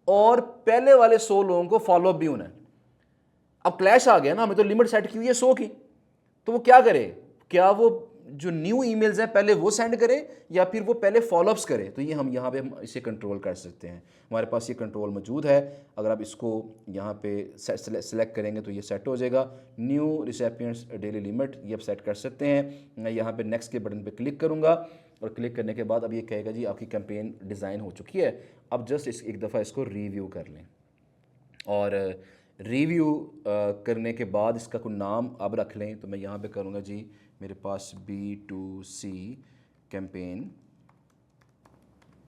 और पहले वाले 100 लोगों को फॉलोअप भी होना है। अब क्लैश आ गया ना, हमें तो लिमिट सेट की हुई है 100 की, तो वो क्या करे, क्या वो जो न्यू ईमेल्स हैं पहले वो सेंड करे या फिर वो पहले फॉलोअप्स करे। तो ये हम यहाँ पे हम इसे कंट्रोल कर सकते हैं, हमारे पास ये कंट्रोल मौजूद है। अगर आप इसको यहाँ पे सेलेक्ट करेंगे तो ये सेट हो जाएगा। न्यू रिसिपिएंट्स डेली लिमिट ये आप सेट कर सकते हैं। मैं यहाँ पे नेक्स्ट के बटन पे क्लिक करूँगा और क्लिक करने के बाद अब ये कहेगा जी आपकी कैंपेन डिज़ाइन हो चुकी है, अब जस्ट एक दफ़ा इसको रिव्यू कर लें। और रिव्यू करने के बाद इसका कोई नाम अब रख लें, तो मैं यहाँ पे करूँगा जी मेरे पास B2C कैंपेन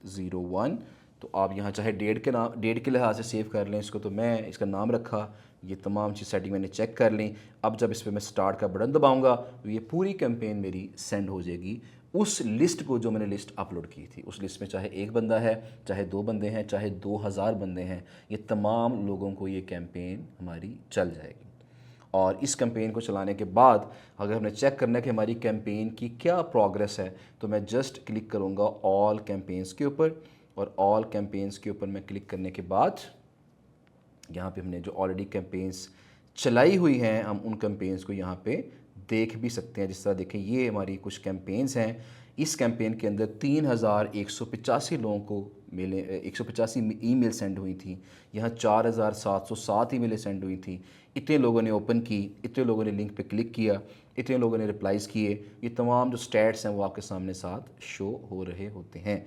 01, तो आप यहाँ चाहे डेट के लिहाज से सेव कर लें इसको, तो मैं इसका नाम रखा। ये तमाम चीज़ सेटिंग मैंने चेक कर ली। अब जब इस पर मैं स्टार्ट का बटन दबाऊंगा तो ये पूरी कैंपेन मेरी सेंड हो जाएगी उस लिस्ट को जो मैंने लिस्ट अपलोड की थी। उस लिस्ट में चाहे एक बंदा है, चाहे 2 बंदे हैं, चाहे 2000 बंदे हैं, ये तमाम लोगों को ये कैंपेन हमारी चल जाएगी। और इस कैंपेन को चलाने के बाद अगर हमने चेक करना है कि हमारी कैंपेन की क्या प्रोग्रेस है, तो मैं जस्ट क्लिक करूँगा ऑल कैंपेन्स के ऊपर और ऑल कैंपेन्स के ऊपर मैं क्लिक करने के बाद यहाँ पे हमने जो ऑलरेडी कैंपेन्स चलाई हुई हैं हम उन कैंपेन्स को यहाँ पे देख भी सकते हैं। जिस तरह देखें ये हमारी कुछ कैंपेन्स हैं। इस कैंपेन के अंदर 3185 लोगों को मेलें 185 ईमेल सेंड हुई थी। यहाँ 4707 ईमेलें सेंड हुई थी। इतने लोगों ने ओपन की, इतने लोगों ने लिंक पे क्लिक किया, इतने लोगों ने रिप्लाईज़ किए। ये तमाम जो स्टैट्स हैं वो आपके सामने साथ शो हो रहे होते हैं।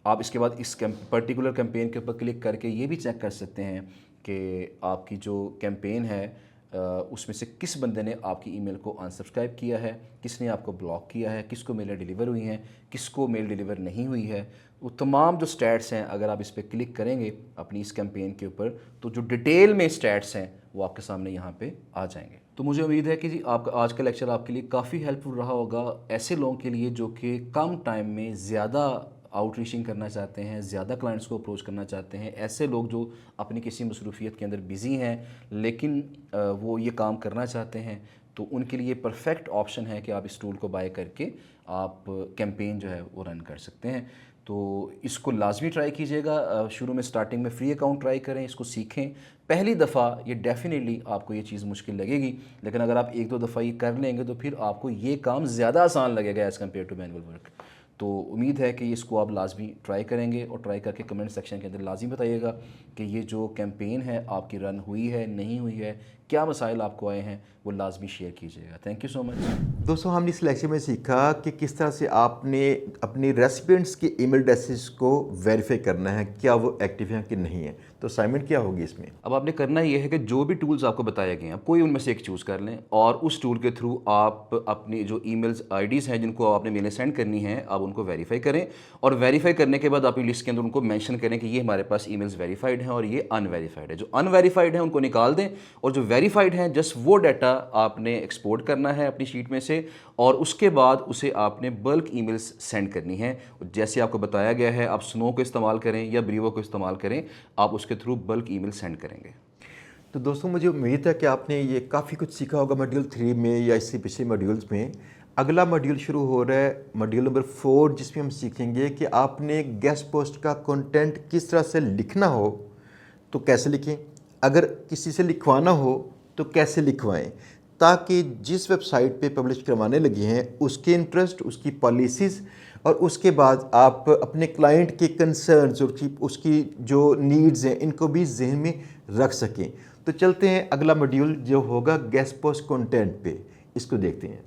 आप इसके बाद इस पर्टिकुलर कैंपेन के ऊपर क्लिक करके ये भी चेक कर सकते हैं कि आपकी जो कैंपेन है उसमें से किस बंदे ने आपकी ईमेल को अनसब्सक्राइब किया है, किसने आपको ब्लॉक किया है, किसको मेलें डिलीवर हुई हैं, किसको मेल डिलीवर नहीं हुई है। वो तमाम जो स्टैट्स हैं अगर आप इस पर क्लिक करेंगे अपनी इस कैंपेन के ऊपर तो जो डिटेल में स्टैट्स हैं वो आपके सामने यहाँ पे आ जाएंगे। तो मुझे उम्मीद है कि जी आपका आज का लेक्चर आपके लिए काफ़ी हेल्पफुल रहा होगा, ऐसे लोगों के लिए जो कि कम टाइम में ज़्यादा आउटरीचिंग करना चाहते हैं, ज़्यादा क्लाइंट्स को अप्रोच करना चाहते हैं। ऐसे लोग जो अपनी किसी मसरूफियत के अंदर बिज़ी हैं लेकिन वो ये काम करना चाहते हैं, तो उनके लिए परफेक्ट ऑप्शन है कि आप इस टूल को बाय करके आप कैंपेन जो है वो रन कर सकते हैं। तो इसको लाजमी ट्राई कीजिएगा। शुरू में स्टार्टिंग में फ्री अकाउंट ट्राई करें, इसको सीखें। पहली दफ़ा ये डेफिनेटली आपको ये चीज़ मुश्किल लगेगी, लेकिन अगर आप एक दो दफ़ा ये कर लेंगे तो फिर आपको ये काम ज़्यादा आसान लगेगा as compare to manual work. तो उम्मीद है कि इसको आप लाजमी ट्राई करेंगे और ट्राई करके कमेंट सेक्शन के अंदर लाजमी बताइएगा कि ये जो कैंपेन है आपकी रन हुई है, नहीं हुई है, क्या मसाइल आपको आए हैं, वो लाजमी शेयर कीजिएगा। Thank you so much. दोस्तों हमने इस लेक्चर में सीखा कि किस तरह से आपने अपने रेसिपिएंट्स के ईमेल एड्रेसेस को वेरीफाई करना है, क्या वो एक्टिव हैं कि नहीं है। तो असाइनमेंट क्या होगी इसमें? अब आपने करना ये है कि जो भी टूल्स आपको बताए गए हैं आप कोई उनमें से एक चूज़ कर लें और उस टूल के थ्रू आप अपनी जो ईमेल्स आईडीज़ हैं जिनको आपने मेलें सेंड करनी है आप उनको वेरीफाई करें और वेरीफाई करने के बाद आप लिस्ट के अंदर उनको मेंशन करें कि ये हमारे पास ईमेल्स वेरीफाइड हैं और ये अनवेरीफाइड है। जो अनवेरीफाइड है उनको निकाल दें और जो वेरीफाइड हैं जस्ट वो डाटा आपने एक्सपोर्ट करना है अपनी शीट में से और उसके बाद उसे आपने बल्क ईमेल्स सेंड करनी है। जैसे आपको बताया गया है आप स्नो को इस्तेमाल करें या ब्रीवो को इस्तेमाल करें, आप उसके थ्रू बल्क ईमेल सेंड करेंगे। तो दोस्तों मुझे उम्मीद है कि आपने ये काफ़ी कुछ सीखा होगा मॉड्यूल 3 में या इससे पिछले मॉड्यूल्स में। अगला मॉड्यूल शुरू हो रहा है मॉड्यूल नंबर 4, जिसमें हम सीखेंगे कि आपने गेस्ट पोस्ट का कंटेंट किस तरह से लिखना हो तो कैसे लिखें, अगर किसी से लिखवाना हो तो कैसे लिखवाएं, ताकि जिस वेबसाइट पे पब्लिश करवाने लगे हैं उसके इंटरेस्ट, उसकी पॉलिसीज़ और उसके बाद आप अपने क्लाइंट के कंसर्न्स और उसकी जो नीड्स हैं इनको भी जहन में रख सकें। तो चलते हैं अगला मॉड्यूल जो होगा गेस्ट पोस्ट कंटेंट पे, इसको देखते हैं।